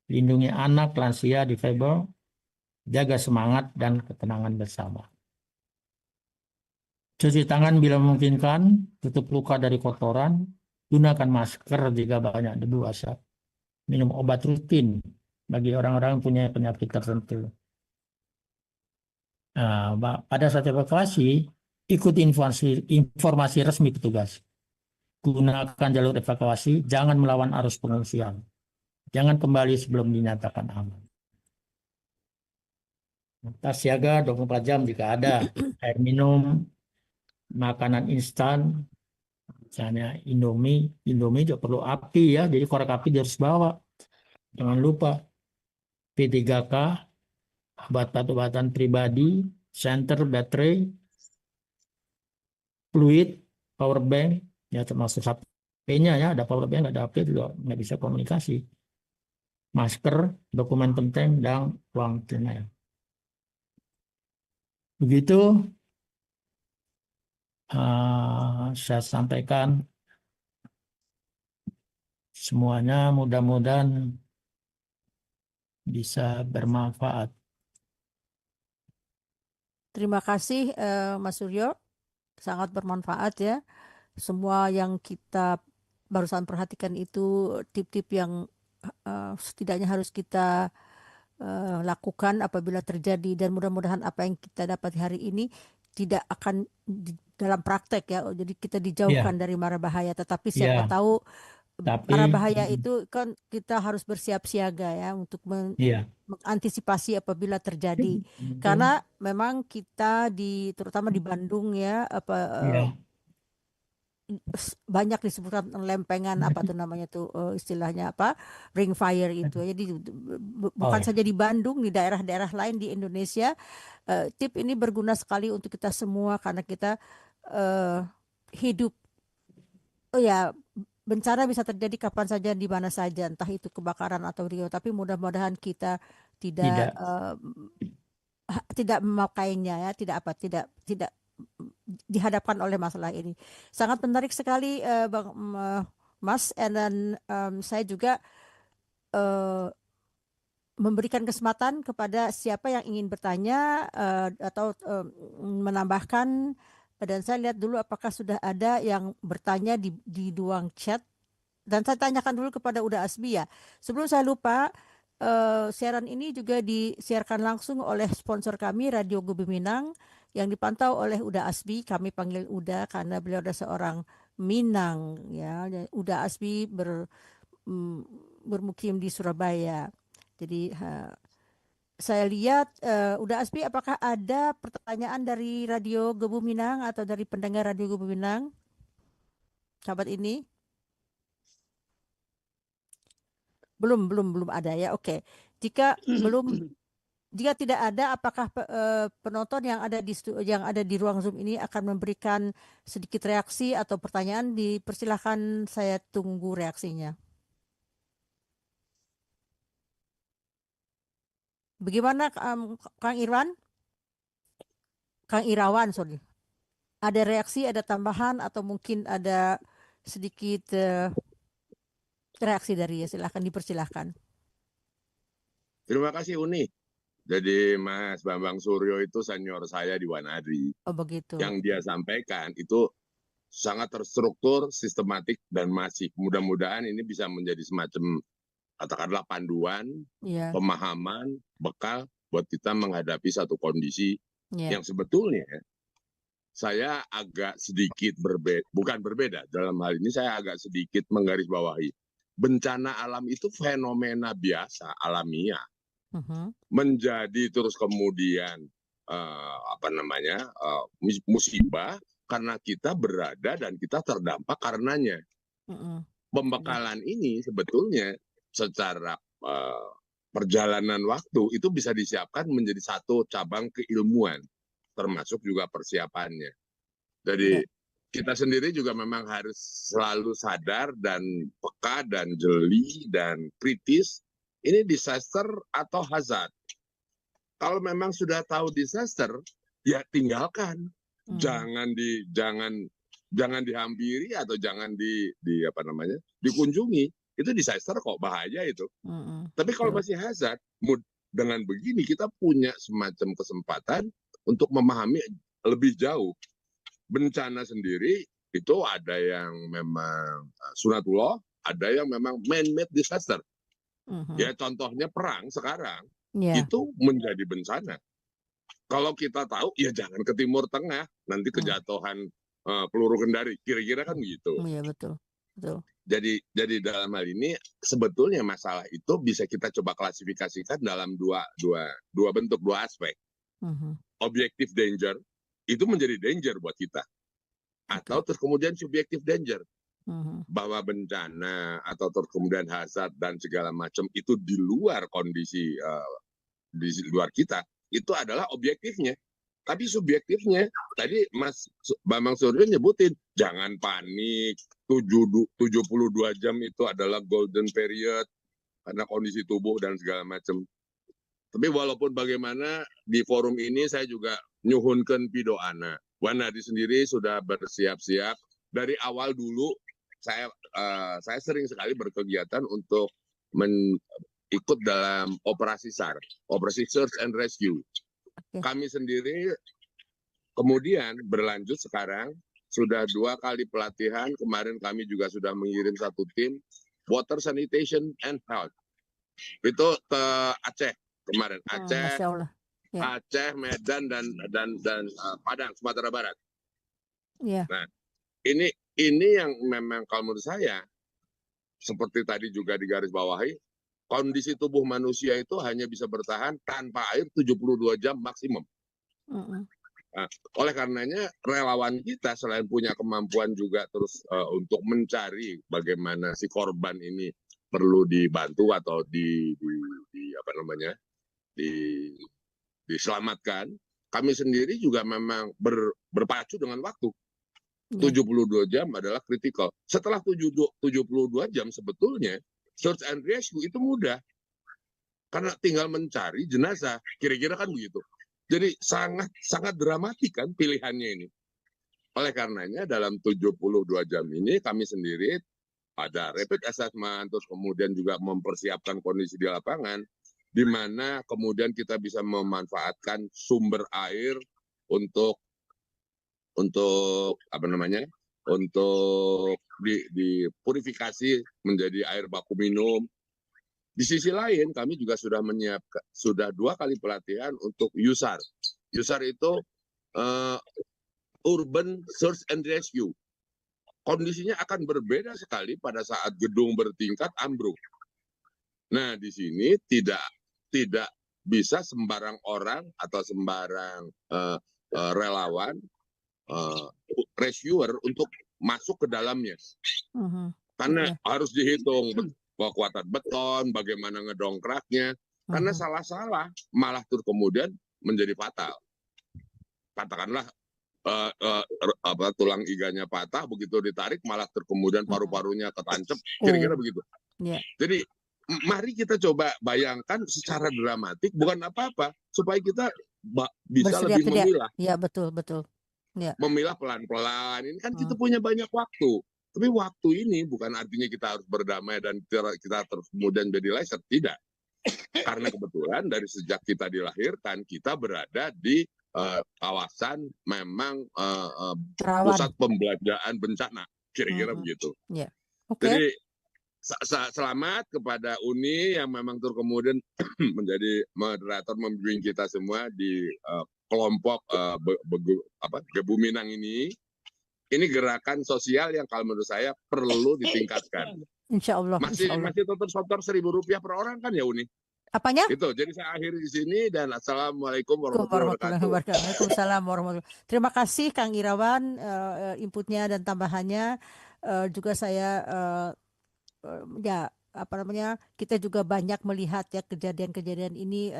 lindungi anak, lansia, difabel, jaga semangat dan ketenangan bersama. Cuci tangan bila memungkinkan, tutup luka dari kotoran, gunakan masker jika banyak debu asap, minum obat rutin bagi orang-orang yang punya penyakit tertentu. Pada saat evakuasi, ikuti informasi resmi petugas. Gunakan jalur evakuasi, jangan melawan arus pengungsian. Jangan kembali sebelum dinyatakan aman. Tas siaga 24 jam jika ada air minum, makanan instan, misalnya Indomie juga perlu api ya, jadi korek api dia harus bawa. Jangan lupa P3K, obat-obatan pribadi, senter, baterai, fluid, power bank, ya termasuk HP-nya ya, ada power bank, ada HP juga nggak bisa komunikasi. Masker, dokumen penting, dan uang tunai. Begitu saya sampaikan semuanya, mudah-mudahan bisa bermanfaat. Terima kasih Mas Suryo, sangat bermanfaat ya. Semua yang kita barusan perhatikan itu tip-tip yang setidaknya harus kita lakukan apabila terjadi, dan mudah-mudahan apa yang kita dapat hari ini tidak akan dalam praktek ya. Jadi kita dijauhkan dari mara bahaya, tetapi siapa tahu mara bahaya itu kan kita harus bersiap siaga ya untuk mengantisipasi apabila terjadi. Karena memang kita terutama di Bandung ya banyak disebutkan lempengan apa tuh namanya tuh istilahnya apa, ring fire itu. Jadi bukan saja di Bandung, di daerah-daerah lain di Indonesia. Tip ini berguna sekali untuk kita semua karena kita hidup. Oh ya, bencana bisa terjadi kapan saja di mana saja, entah itu kebakaran atau rio. Tapi mudah-mudahan kita tidak memakainya ya, tidak dihadapkan oleh masalah ini. Sangat menarik sekali Bang Mas, dan saya juga memberikan kesempatan kepada siapa yang ingin bertanya atau menambahkan, dan saya lihat dulu apakah sudah ada yang bertanya di ruang chat, dan saya tanyakan dulu kepada Uda Asbi ya. Sebelum saya lupa, siaran ini juga disiarkan langsung oleh sponsor kami Radio Gubiminang yang dipantau oleh Uda Asbi. Kami panggil Uda karena beliau adalah seorang Minang ya. Uda Asbi bermukim di Surabaya. Jadi saya lihat Uda Asbi, apakah ada pertanyaan dari Radio Gubiminang atau dari pendengar Radio Gubiminang sahabat ini? Belum ada ya. Oke. Jika tidak ada, apakah penonton yang ada di ruang Zoom ini akan memberikan sedikit reaksi atau pertanyaan? Dipersilahkan, saya tunggu reaksinya. Bagaimana Kang Irwan? Kang Irawan, sorry. Ada reaksi, ada tambahan, atau mungkin ada sedikit reaksi dari ya? Silahkan, dipersilahkan. Terima kasih Uni. Jadi Mas Bambang Suryo itu senior saya di Wanadri. Oh begitu. Yang dia sampaikan itu sangat terstruktur, sistematik, dan masif. Mudah-mudahan ini bisa menjadi semacam katakanlah panduan, Iya, pemahaman, bekal buat kita menghadapi satu kondisi iya. yang sebetulnya saya agak sedikit berbeda, bukan berbeda, dalam hal ini saya agak sedikit menggarisbawahi. Bencana alam itu fenomena biasa, alamiah. Mhm. Menjadi terus kemudian musibah karena kita berada dan kita terdampak karenanya. Mhm. Pembekalan ini sebetulnya secara perjalanan waktu itu bisa disiapkan menjadi satu cabang keilmuan, termasuk juga persiapannya. Jadi kita sendiri juga memang harus selalu sadar dan peka dan jeli dan kritis. Ini disaster atau hazard. Kalau memang sudah tahu disaster, ya tinggalkan. Jangan dihampiri atau jangan dikunjungi. Itu disaster kok, bahaya itu. Tapi kalau masih hazard, dengan begini kita punya semacam kesempatan untuk memahami lebih jauh. Bencana sendiri itu ada yang memang sunatullah, ada yang memang man-made disaster. Ya contohnya perang sekarang itu menjadi bencana. Kalau kita tahu ya jangan ke Timur Tengah, nanti kejatuhan peluru kendari, kira-kira kan begitu. Iya betul, betul. Jadi dalam hal ini sebetulnya masalah itu bisa kita coba klasifikasikan dalam dua bentuk, dua aspek. Objective danger itu menjadi danger buat kita, atau terus kemudian subjective danger. Bahwa bencana atau terus kemudian hazard dan segala macam itu di luar kondisi di luar kita, itu adalah objektifnya. Tapi subjektifnya tadi Mas Bambang Suryo nyebutin jangan panik, 72 jam itu adalah golden period karena kondisi tubuh dan segala macam. Tapi walaupun bagaimana di forum ini saya juga nyuhunkan pidoana. Wanadi sendiri sudah bersiap-siap dari awal dulu. Saya sering sekali berkegiatan untuk ikut dalam operasi SAR, operasi Search and Rescue. Kami sendiri kemudian berlanjut sekarang sudah 2 kali pelatihan. Kemarin kami juga sudah mengirim 1 tim Water Sanitation and Health. Itu ke Aceh kemarin, Aceh, Aceh, Medan dan Padang, Sumatera Barat. Nah, ini yang memang kalau menurut saya, seperti tadi juga digarisbawahi, kondisi tubuh manusia itu hanya bisa bertahan tanpa air 72 jam maksimum. Nah, oleh karenanya relawan kita selain punya kemampuan juga terus untuk mencari bagaimana si korban ini perlu dibantu atau diselamatkan, kami sendiri juga memang berpacu dengan waktu. 72 jam adalah kritikal. Setelah 72 jam sebetulnya search and rescue itu mudah. Karena tinggal mencari jenazah, kira-kira kan begitu. Jadi sangat dramatik kan pilihannya ini. Oleh karenanya dalam 72 jam ini kami sendiri ada rapid assessment, terus kemudian juga mempersiapkan kondisi di lapangan, di mana kemudian kita bisa memanfaatkan sumber air untuk dipurifikasi menjadi air baku minum. Di sisi lain kami juga sudah menyiapkan 2 kali pelatihan untuk USAR. USAR itu Urban Search and Rescue. Kondisinya akan berbeda sekali pada saat gedung bertingkat ambruk. Nah, di sini tidak bisa sembarang orang atau sembarang relawan rescuer untuk masuk ke dalamnya. Karena harus dihitung kekuatan beton, bagaimana ngedongkraknya. Karena salah-salah malah terus kemudian menjadi fatal. Katakanlah tulang iganya patah, begitu ditarik malah kemudian paru-parunya ketancep, kira-kira begitu. Jadi mari kita coba bayangkan secara dramatik, bukan apa-apa, supaya kita bisa lebih memilah. Ya, betul. Memilah pelan-pelan. Ini kan kita punya banyak waktu. Tapi waktu ini bukan artinya kita harus berdamai dan kita terus kemudian jadi laser. Tidak. Karena kebetulan dari sejak kita dilahirkan, kita berada di kawasan memang pusat pembelajaran bencana, kira-kira begitu. Yeah. Jadi selamat kepada Uni yang memang kemudian menjadi moderator membimbing kita semua di kelompok Gebuminang ini. Ini gerakan sosial yang kalau menurut saya perlu ditingkatkan. Insya Allah. Masih tutor Rp1.000 per orang kan ya Uni? Apanya? Itu. Jadi saya akhiri di sini dan assalamualaikum warahmatullahi wabarakatuh. Waalaikumsalam warahmatullahi wabarakatuh. Terima kasih Kang Irawan inputnya dan tambahannya. Juga saya kita juga banyak melihat ya kejadian-kejadian ini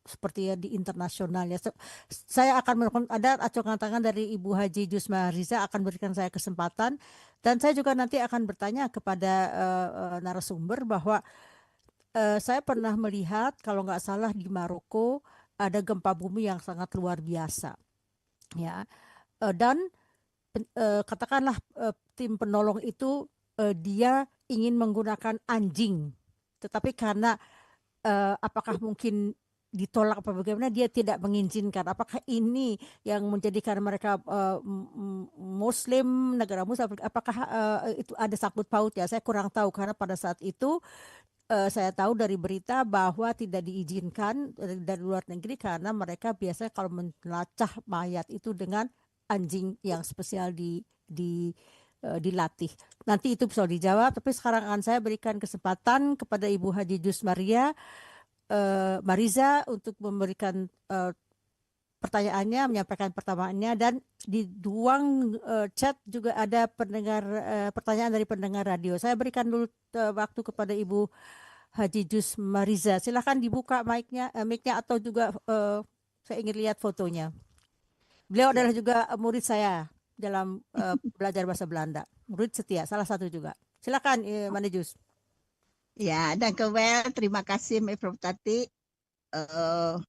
seperti ya di internasional ya. Saya akan melakukan, ada acuan tangan dari Ibu Haji Jusma Riza akan berikan saya kesempatan, dan saya juga nanti akan bertanya kepada narasumber bahwa saya pernah melihat kalau nggak salah di Maroko ada gempa bumi yang sangat luar biasa ya, dan katakanlah tim penolong itu dia ingin menggunakan anjing, tetapi karena apakah mungkin ditolak apa bagaimana dia tidak mengizinkan. Apakah ini yang menjadikan mereka Muslim, negara Muslim? Apakah itu ada sangkut paut ya? Saya kurang tahu karena pada saat itu saya tahu dari berita bahwa tidak diizinkan dari luar negeri karena mereka biasanya kalau melacak mayat itu dengan anjing yang spesial dilatih. Nanti itu bisa dijawab, tapi sekarang akan saya berikan kesempatan kepada Ibu Haji Mariza untuk memberikan pertanyaannya, menyampaikan pertanyaannya, dan di ruang chat juga ada pertanyaan dari pendengar radio. Saya berikan dulu waktu kepada Ibu Haji Mariza. Silakan dibuka mic-nya atau juga saya ingin lihat fotonya. Beliau adalah juga murid saya dalam belajar bahasa Belanda, murid setia, salah satu juga. Silakan Manejus. Ya, dankjewel. Terima kasih Prof. Tati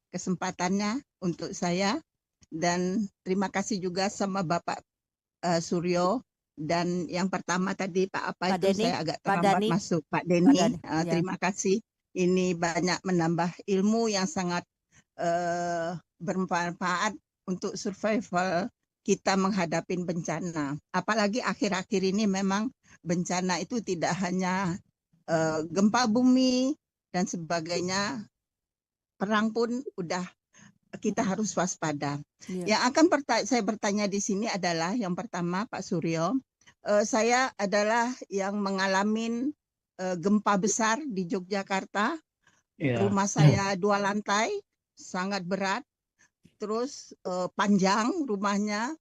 kesempatannya untuk saya, dan terima kasih juga sama Bapak Suryo, dan yang pertama tadi Pak Denny, saya agak terlambat masuk, Pak Denny. Terima kasih. Ini banyak menambah ilmu yang sangat bermanfaat untuk survival kita menghadapi bencana. Apalagi akhir-akhir ini memang bencana itu tidak hanya gempa bumi dan sebagainya, perang pun udah kita harus waspada. Yang akan saya bertanya di sini adalah yang pertama Pak Suryo, saya adalah yang mengalami gempa besar di Yogyakarta. Rumah saya 2 lantai, sangat berat. Terus panjang rumahnya,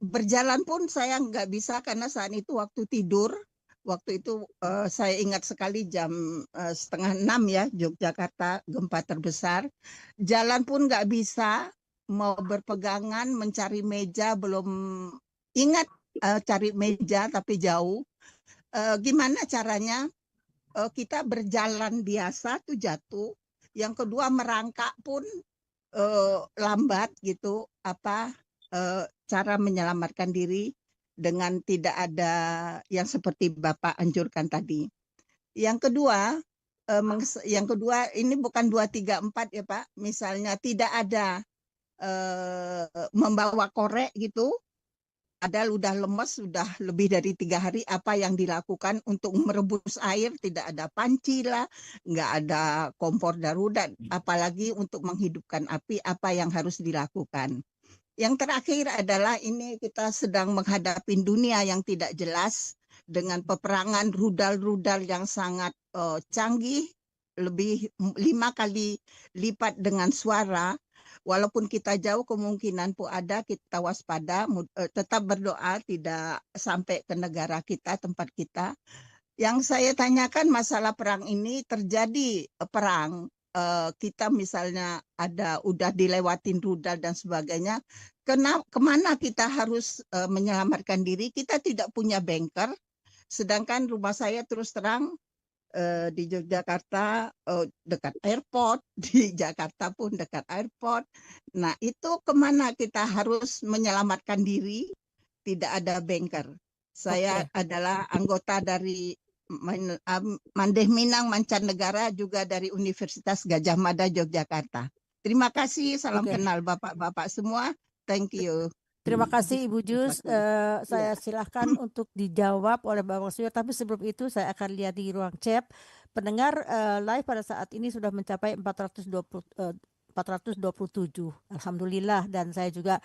berjalan pun saya nggak bisa karena saat itu waktu tidur. Waktu itu saya ingat sekali jam 5:30 ya, Yogyakarta gempa terbesar. Jalan pun nggak bisa, mau berpegangan mencari meja, belum ingat cari meja tapi jauh. Gimana caranya kita berjalan biasa tuh jatuh. Yang kedua merangkak pun lambat gitu, cara menyelamatkan diri dengan tidak ada yang seperti Bapak anjurkan tadi. Yang kedua ini bukan 2, 3, 4 ya Pak, misalnya tidak ada membawa korek gitu, padahal udah lemes, sudah lebih dari 3 hari, apa yang dilakukan untuk merebus air? Tidak ada panci lah, nggak ada kompor darurat, apalagi untuk menghidupkan api, apa yang harus dilakukan? Yang terakhir adalah ini kita sedang menghadapi dunia yang tidak jelas dengan peperangan rudal-rudal yang sangat canggih, lebih 5 kali lipat dengan suara. Walaupun kita jauh kemungkinan pun ada, kita waspada, tetap berdoa tidak sampai ke negara kita, tempat kita. Yang saya tanyakan masalah perang ini, terjadi perang, kita misalnya udah dilewatin rudal dan sebagainya, kemana kita harus menyelamatkan diri? Kita tidak punya bunker, sedangkan rumah saya terus terang di Yogyakarta dekat airport, di Jakarta pun dekat airport. Nah itu kemana kita harus menyelamatkan diri? Tidak ada bunker. Saya adalah anggota dari Mandeh Minang Mancanegara juga dari Universitas Gajah Mada Yogyakarta. Terima kasih, salam kenal Bapak-bapak semua. Thank you. Terima kasih Ibu Jus. Saya silahkan untuk dijawab oleh Bapak Suryo. Tapi sebelum itu saya akan lihat di ruang chat. Pendengar live pada saat ini sudah mencapai 427. Alhamdulillah. Dan saya juga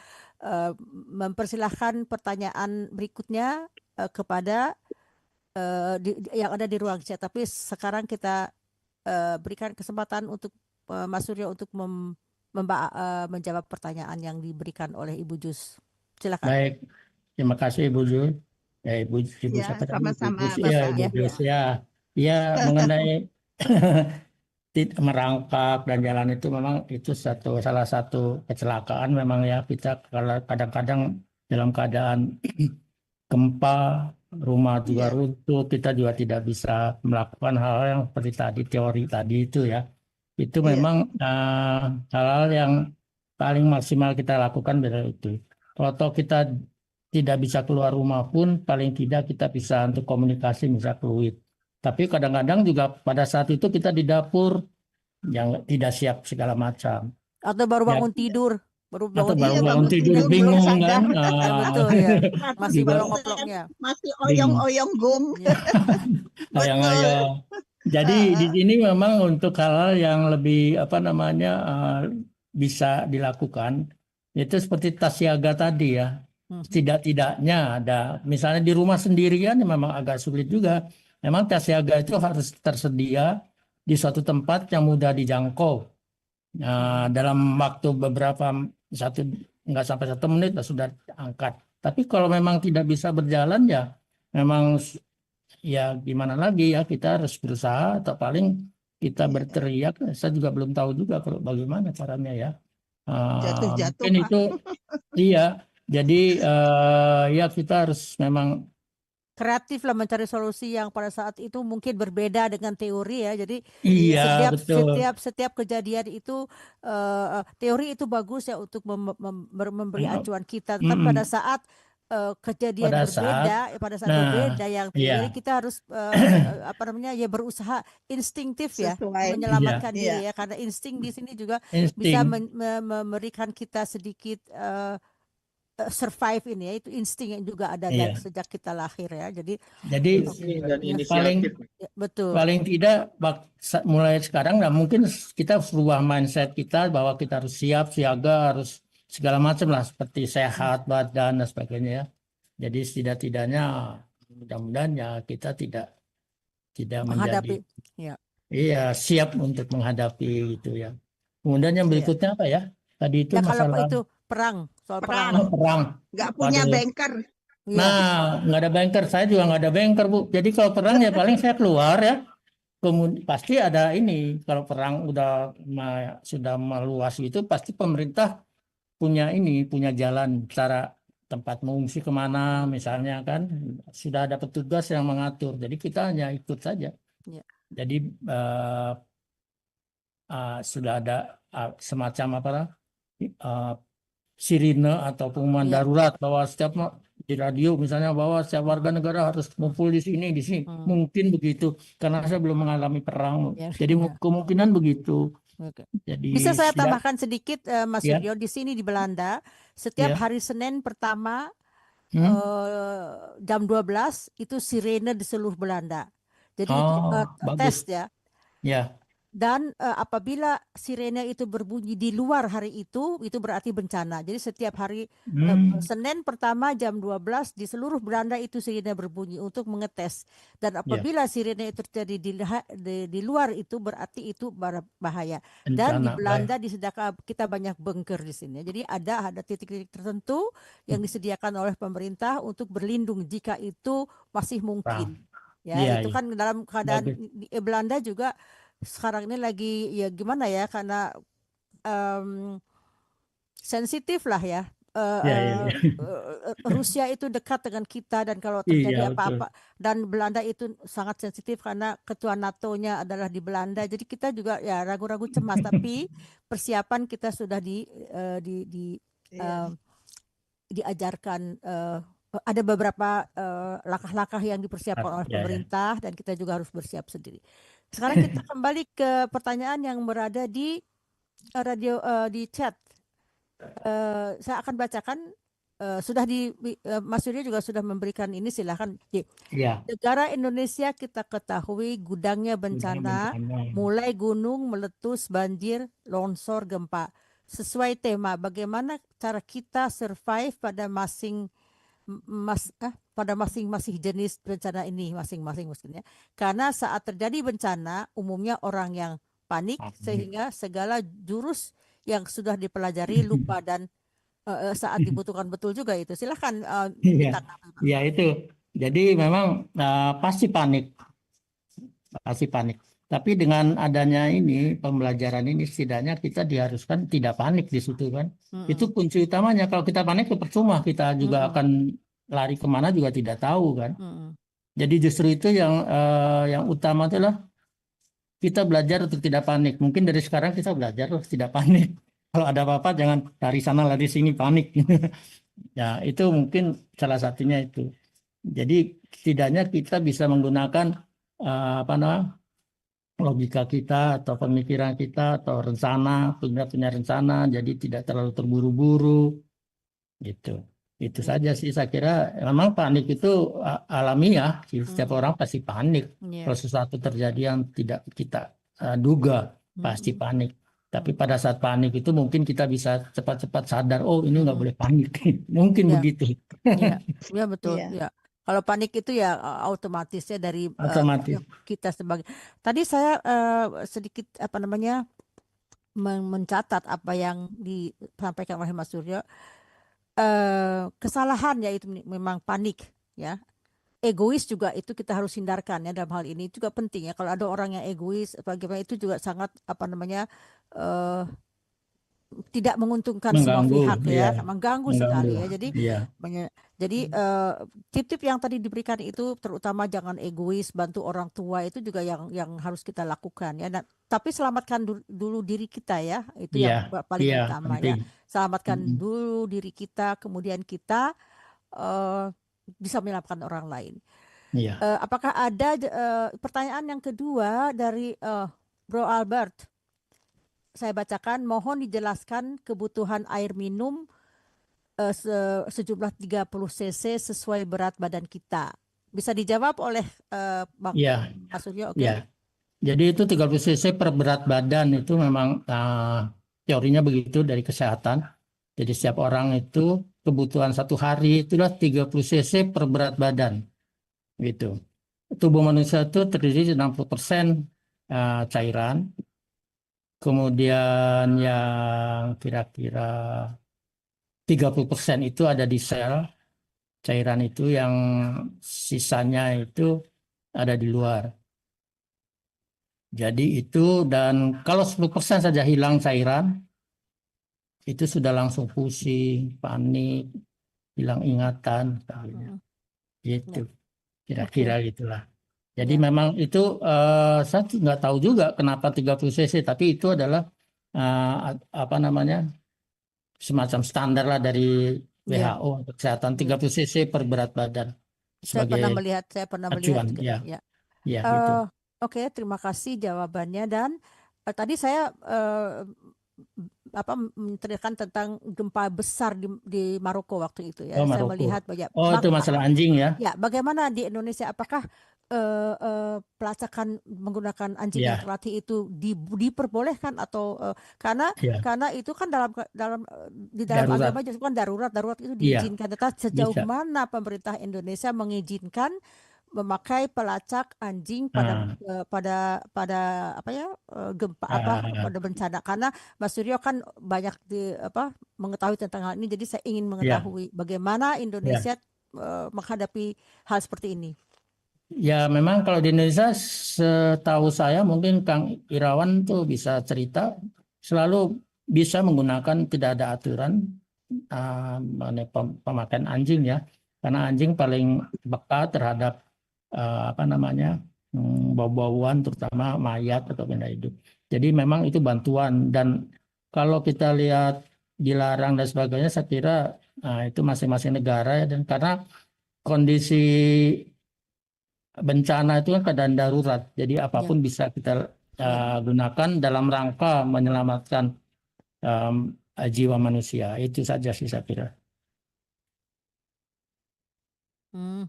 mempersilahkan pertanyaan berikutnya kepada yang ada di ruang chat. Tapi sekarang kita berikan kesempatan untuk Mas Suryo untuk menjawab pertanyaan yang diberikan oleh Ibu Jus. Silakan. Baik, terima kasih Ibu Jus. Ya, Ibu Ya, siapa tadi? sama-sama, Ibu Jus, ya, Bapak. Ibu Jus, ya. Ya, mengenai merangkak dan jalan itu memang itu salah satu kecelakaan memang ya, kita kalau kadang-kadang dalam keadaan gempa, rumah juga runtuh, kita juga tidak bisa melakukan hal yang seperti tadi, teori tadi itu ya. Itu memang hal-hal yang paling maksimal kita lakukan adalah itu. Kalau kita tidak bisa keluar rumah pun, paling tidak kita bisa untuk komunikasi, bisa fluid. Tapi kadang-kadang juga pada saat itu kita di dapur yang tidak siap segala macam. Atau baru bangun tidur. Baru bangun tidur bingung kan? Betul ya. Masih ngoploknya. Masih oyong-oyong gum. Oyong-oyong. Jadi di sini memang untuk hal-hal yang lebih bisa dilakukan itu seperti tas siaga tadi ya. Tidak-tidaknya ada, misalnya di rumah sendirian memang agak sulit juga. Memang tas siaga itu harus tersedia di suatu tempat yang mudah dijangkau. Dalam waktu nggak sampai 1 menit sudah angkat. Tapi kalau memang tidak bisa berjalan ya memang ya gimana lagi ya, kita harus berusaha atau paling kita berteriak. Saya juga belum tahu juga kalau bagaimana caranya ya. Jatuh-jatuh, mungkin itu iya. Jadi ya kita harus memang kreatif lah mencari solusi yang pada saat itu mungkin berbeda dengan teori ya. Jadi setiap kejadian itu teori itu bagus ya untuk memberi acuan kita. Tapi pada saat kejadian berbeda yang teori kita harus berusaha instingtif ya, menyelamatkan diri ya, karena insting di sini juga bisa memberikan kita sedikit survive ini ya, itu insting yang juga ada dari sejak kita lahir ya. Jadi paling tidak mulai sekarang mungkin kita harus berubah mindset kita bahwa kita harus siap siaga, harus segala macam lah, seperti sehat badan dan sebagainya ya. Jadi setidak-tidaknya mudah-mudahan ya kita tidak menghadapi siap untuk menghadapi gitu ya. Kemudian yang berikutnya apa ya? Tadi itu masalah kalau itu perang. Nggak punya banker. Nah, nggak ada banker. Saya juga nggak ada banker, Bu. Jadi kalau perang ya paling saya keluar ya. Kemudian pasti ada ini. Kalau perang sudah meluas gitu, pasti pemerintah punya jalan cara tempat mengungsi kemana misalnya kan. Sudah ada petugas yang mengatur. Jadi kita hanya ikut saja. Jadi sudah ada semacam sirine atau pengumuman darurat bahwa setiap di radio misalnya bahwa setiap warga negara harus kumpul di sini. Mungkin begitu karena saya belum mengalami perang. Jadi kemungkinan begitu. Jadi bisa saya tambahkan sedikit Mas Suryo, di sini di Belanda setiap hari Senin pertama jam 12 itu sirene di seluruh Belanda. Jadi itu tes ya. Dan apabila sirene itu berbunyi di luar hari itu berarti bencana. Jadi setiap hari Senin pertama jam 12 di seluruh Belanda itu sirene berbunyi untuk mengetes. Dan apabila sirene itu terjadi di luar itu berarti itu bahaya. Dan di Belanda disediakan kita banyak bunker di sini. Jadi ada titik-titik tertentu yang disediakan oleh pemerintah untuk berlindung jika itu masih mungkin. Itu kan dalam keadaan di Belanda juga sekarang ini lagi ya gimana ya, karena sensitif lah ya. Rusia itu dekat dengan kita dan kalau terjadi apa-apa, dan Belanda itu sangat sensitif karena ketua NATO-nya adalah di Belanda. Jadi kita juga ya ragu-ragu cemas, tapi persiapan kita sudah diajarkan ada beberapa langkah-langkah yang dipersiapkan oleh Ya, ya. pemerintah dan kita juga harus bersiap sendiri. Sekarang kita kembali ke pertanyaan yang berada di radio di chat. Saya akan bacakan. Sudah Mas Surya juga sudah memberikan ini, silakan. Ya. Negara Indonesia kita ketahui gudangnya bencana, mulai gunung meletus, banjir, longsor, gempa. Sesuai tema, bagaimana cara kita survive pada masing-masing jenis bencana ini masing-masing maksudnya. Karena saat terjadi bencana, umumnya orang yang panik sehingga segala jurus yang sudah dipelajari lupa dan saat dibutuhkan betul juga itu. Silahkan Iya, ya itu. Jadi memang pasti panik. Tapi dengan adanya ini pembelajaran ini setidaknya kita diharuskan tidak panik di situ kan. Itu kunci utamanya. Kalau kita panik itu percuma, kita juga akan lari kemana juga tidak tahu kan. Jadi justru itu yang utama adalah kita belajar untuk tidak panik. Mungkin dari sekarang kita belajar untuk tidak panik. Kalau ada apa-apa jangan lari sana lari sini panik. Ya itu mungkin salah satunya itu. Jadi setidaknya kita bisa menggunakan logika kita atau pemikiran kita atau rencana, punya rencana, jadi tidak terlalu terburu-buru gitu. Itu saja sih saya kira. Memang panik itu alamiah, setiap orang pasti panik. Kalau sesuatu terjadi yang tidak kita duga pasti panik. Tapi pada saat panik itu mungkin kita bisa cepat-cepat sadar, oh ini nggak boleh panik. Mungkin begitu. Ya betul. Ya. Kalau panik itu ya otomatisnya dari kita sebagai. Tadi saya sedikit mencatat apa yang disampaikan oleh Mas Suryo. Kesalahan yaitu memang panik ya. Egois juga itu kita harus hindarkan ya, dalam hal ini juga penting ya. Kalau ada orang yang egois bagaimana itu juga sangat tidak menguntungkan semua pihak ya, mengganggu sekali ya. Jadi tip-tip yang tadi diberikan itu terutama jangan egois, bantu orang tua itu juga yang harus kita lakukan ya. Tapi selamatkan dulu diri kita ya, itu yang paling utama penting. Ya. Selamatkan dulu diri kita, kemudian kita bisa menyelamatkan orang lain. Apakah ada pertanyaan yang kedua dari Bro Albert? Saya bacakan, mohon dijelaskan kebutuhan air minum sejumlah 30 cc sesuai berat badan kita. Bisa dijawab oleh Bang Mas Suryo? Ya. Jadi itu 30 cc per berat badan itu memang teorinya begitu dari kesehatan. Jadi setiap orang itu kebutuhan satu hari itulah 30 cc per berat badan. Gitu. Tubuh manusia itu terdiri 60% cairan. Kemudian yang kira-kira 30% itu ada di sel. Cairan itu yang sisanya itu ada di luar. Jadi itu, dan kalau 10% saja hilang cairan, itu sudah langsung pusing, panik, hilang ingatan. Gitu. Kira-kira gitulah. Jadi memang itu saya nggak tahu juga kenapa 30 cc, tapi itu adalah semacam standar lah dari WHO kesehatan 30 cc per berat badan. Saya pernah melihat acuan, juga. Gitu. Oke, terima kasih jawabannya. Dan tadi saya menceritakan tentang gempa besar di Maroko waktu itu ya. Saya melihat banyak. Itu masalah anjing ya. Ya, bagaimana di Indonesia? Apakah pelacakan menggunakan anjing yang terlatih itu diperbolehkan atau karena itu kan di dalam agama itu kan darurat itu diizinkan. Tetapi sejauh mana pemerintah Indonesia mengizinkan memakai pelacak anjing pada gempa pada bencana? Karena Mas Suryo kan banyak mengetahui tentang hal ini, jadi saya ingin mengetahui bagaimana Indonesia menghadapi hal seperti ini. Ya memang kalau di Indonesia setahu saya, mungkin Kang Irawan tuh bisa cerita, selalu bisa menggunakan, tidak ada aturan pemakaian anjing ya, karena anjing paling peka terhadap bau-bauan, terutama mayat atau benda hidup. Jadi memang itu bantuan, dan kalau kita lihat dilarang dan sebagainya, saya kira Nah, itu masing-masing negara ya, dan karena kondisi bencana itu kan keadaan darurat, jadi apapun bisa kita gunakan dalam rangka menyelamatkan jiwa manusia. Itu saja sih saya kira.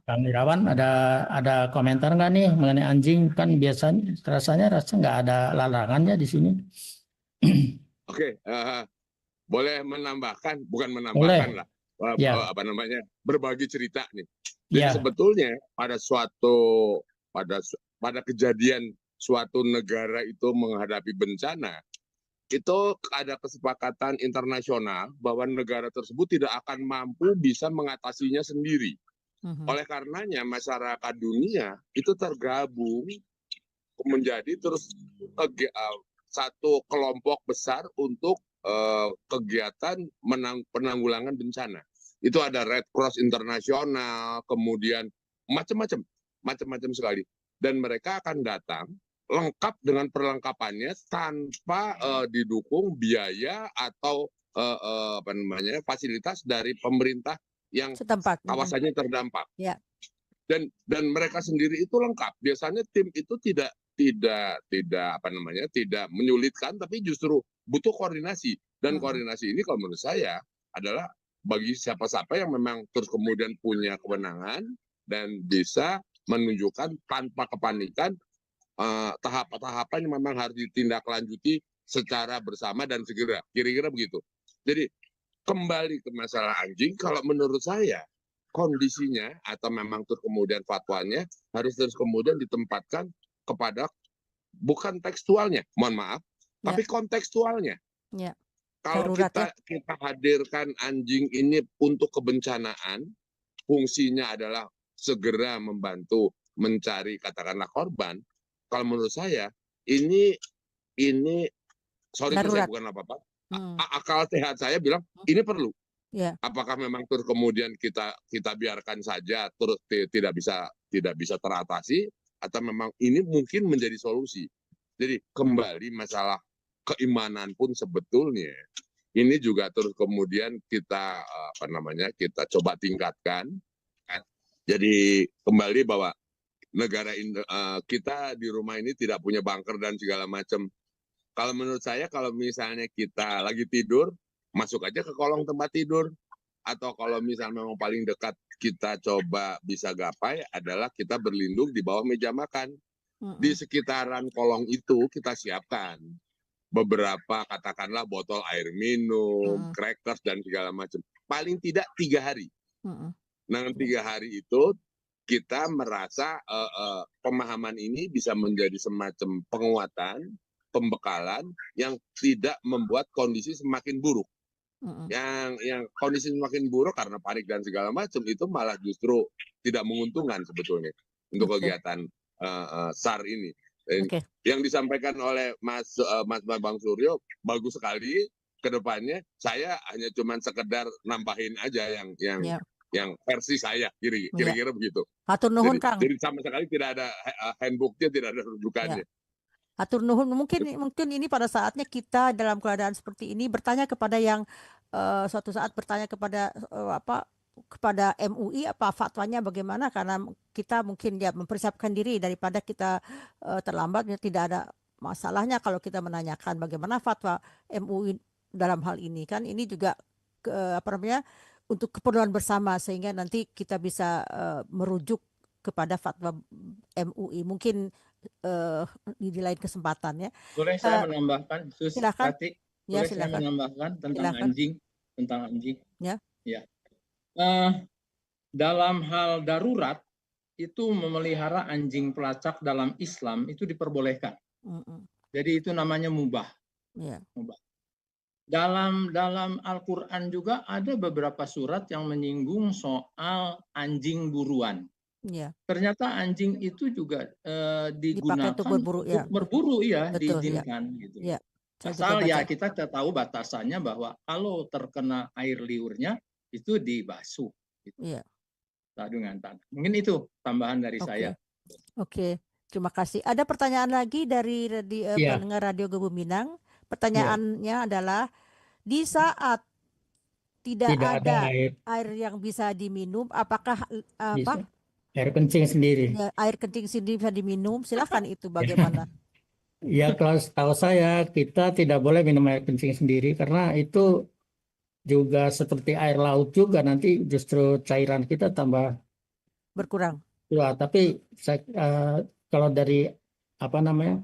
Kang Irawan, ada komentar nggak nih mengenai anjing? Kan biasanya rasanya nggak ada larangannya di sini. Oke, boleh menambahkan, bukan Boleh. menambahkan lah, Ya. apa namanya, berbagi cerita nih. Jadi Ya. sebetulnya pada kejadian suatu negara itu menghadapi bencana, itu ada kesepakatan internasional bahwa negara tersebut tidak akan mampu bisa mengatasinya sendiri. Oleh karenanya masyarakat dunia itu tergabung menjadi terus satu kelompok besar untuk kegiatan penanggulangan bencana. Itu ada Red Cross Internasional, kemudian macam-macam sekali. Dan mereka akan datang lengkap dengan perlengkapannya tanpa didukung biaya atau fasilitas dari pemerintah yang Setempat. kawasannya terdampak. Ya. Dan mereka sendiri itu lengkap. Biasanya tim itu tidak menyulitkan, tapi justru butuh koordinasi. Dan koordinasi ini kalau menurut saya adalah bagi siapa-siapa yang memang terus kemudian punya kewenangan dan bisa menunjukkan tanpa kepanikan tahapan-tahapan yang memang harus ditindaklanjuti secara bersama dan segera. Kira-kira begitu. Jadi kembali ke masalah anjing, kalau menurut saya kondisinya atau memang terus kemudian fatwanya harus terus kemudian ditempatkan kepada bukan tekstualnya, mohon maaf, tapi kontekstualnya. Ya. Kalau kita hadirkan anjing ini untuk kebencanaan, fungsinya adalah segera membantu mencari katakanlah korban. Kalau menurut saya ini sorry saya bukan apa-apa. Akal sehat saya bilang ini perlu. Apakah memang terus kemudian kita biarkan saja terus tidak bisa teratasi, atau memang ini mungkin menjadi solusi. Jadi kembali masalah keimanan pun sebetulnya ini juga terus kemudian kita kita coba tingkatkan. Jadi kembali bahwa negara kita di rumah ini tidak punya bunker dan segala macam. Kalau menurut saya, kalau misalnya kita lagi tidur, masuk aja ke kolong tempat tidur. Atau kalau misalnya memang paling dekat kita coba bisa gapai adalah kita berlindung di bawah meja makan. Di sekitaran kolong itu kita siapkan beberapa katakanlah botol air minum, crackers dan segala macam. Paling tidak 3 hari. Nah 3 hari itu kita merasa pemahaman ini bisa menjadi semacam penguatan, pembekalan yang tidak membuat kondisi semakin buruk. Yang kondisi semakin buruk karena panik dan segala macam itu malah justru tidak menguntungkan sebetulnya untuk kegiatan SAR ini. Yang disampaikan oleh Mas Bang Suryo bagus sekali ke depannya. Saya hanya cuma sekedar nambahin aja yang versi saya kira-kira begitu. Hatur nuhun, Kang. Jadi sama sekali tidak ada handbooknya, tidak ada rujukannya. Hatur nuhun, mungkin ini pada saatnya kita dalam keadaan seperti ini bertanya kepada yang suatu saat bertanya kepada kepada MUI apa fatwanya bagaimana, karena kita mungkin mempersiapkan diri daripada kita terlambat. Tidak ada masalahnya kalau kita menanyakan bagaimana fatwa MUI dalam hal ini, kan ini juga untuk keperluan bersama sehingga nanti kita bisa merujuk kepada fatwa MUI mungkin di lain kesempatan ya. Boleh saya menambahkan, silakan. Boleh saya menambahkan tentang anjing. Ya. Dalam hal darurat itu memelihara anjing pelacak dalam Islam itu diperbolehkan. Jadi itu namanya mubah. Mubah. Dalam Al-Quran juga ada beberapa surat yang menyinggung soal anjing buruan. Ternyata anjing itu juga digunakan untuk berburu, diizinkan. Gitu. Asal kita tahu batasannya bahwa kalau terkena air liurnya itu dibasuh. Gitu. Dengan tanah. Mungkin itu tambahan dari saya. Oke, terima kasih. Ada pertanyaan lagi dari pendengar Radio Gebu Minang. Pertanyaannya adalah, di saat tidak Tidak ada ada air, air yang bisa diminum, apakah bisa. Air kencing sendiri. ya, air kencing sendiri bisa diminum? Silahkan itu bagaimana? Ya kalau tahu saya kita tidak boleh minum air kencing sendiri karena itu juga seperti air laut juga nanti justru cairan kita tambah Berkurang. tua. Tapi kalau dari apa namanya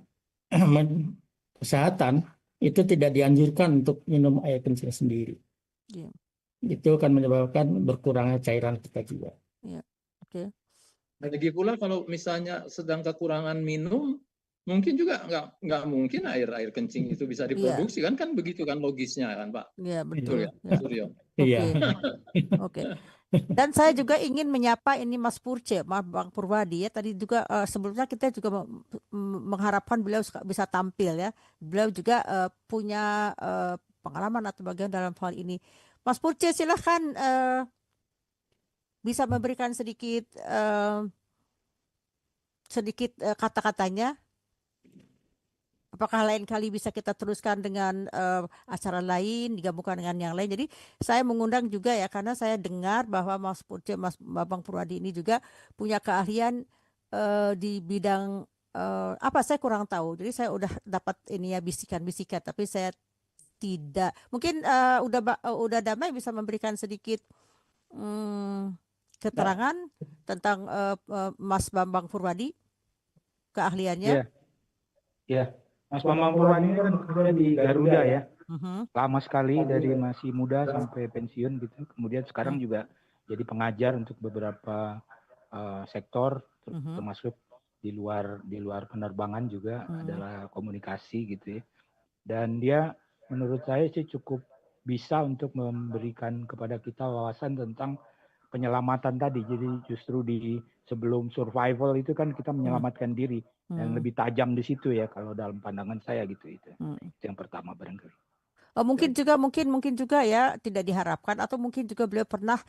kesehatan itu tidak dianjurkan untuk minum air kencing sendiri. Iya. Itu akan menyebabkan berkurangnya cairan kita juga. Iya. Oke. Lagi pula kalau misalnya sedang kekurangan minum, mungkin juga nggak mungkin air kencing itu bisa diproduksi kan begitu kan logisnya kan Pak. Iya, Betul betul. ya, Ya. Suryo. Iya. Oke. Dan saya juga ingin menyapa ini Mas Purce, Bang Purwadi ya. Tadi juga sebelumnya kita juga mengharapkan beliau bisa tampil ya. Beliau juga punya pengalaman atau bagian dalam hal ini. Mas Purce silahkan bisa memberikan sedikit kata-katanya. Apakah lain kali bisa kita teruskan dengan acara lain, digabungkan dengan yang lain. Jadi saya mengundang juga ya, karena saya dengar bahwa Mas Purce, Mas Babang Purwadi ini juga punya keahlian di bidang apa saya kurang tahu. Jadi saya udah dapat ini ya bisikan-bisikan, tapi saya tidak. Mungkin udah Damai bisa memberikan sedikit keterangan tentang Mas Bambang Purwadi, keahliannya. Iya. Mas Bambang Purwadi ini kan bekerja di Garuda ya. Lama sekali dari masih muda sampai pensiun gitu. Kemudian sekarang juga jadi pengajar untuk beberapa sektor, termasuk di luar penerbangan juga adalah komunikasi gitu ya. Dan dia menurut saya sih cukup bisa untuk memberikan kepada kita wawasan tentang penyelamatan tadi. Jadi justru di sebelum survival itu kan kita menyelamatkan diri. Dan lebih tajam di situ ya kalau dalam pandangan saya gitu itu. Itu yang pertama barangkali. Mungkin juga ya tidak diharapkan atau mungkin juga beliau pernah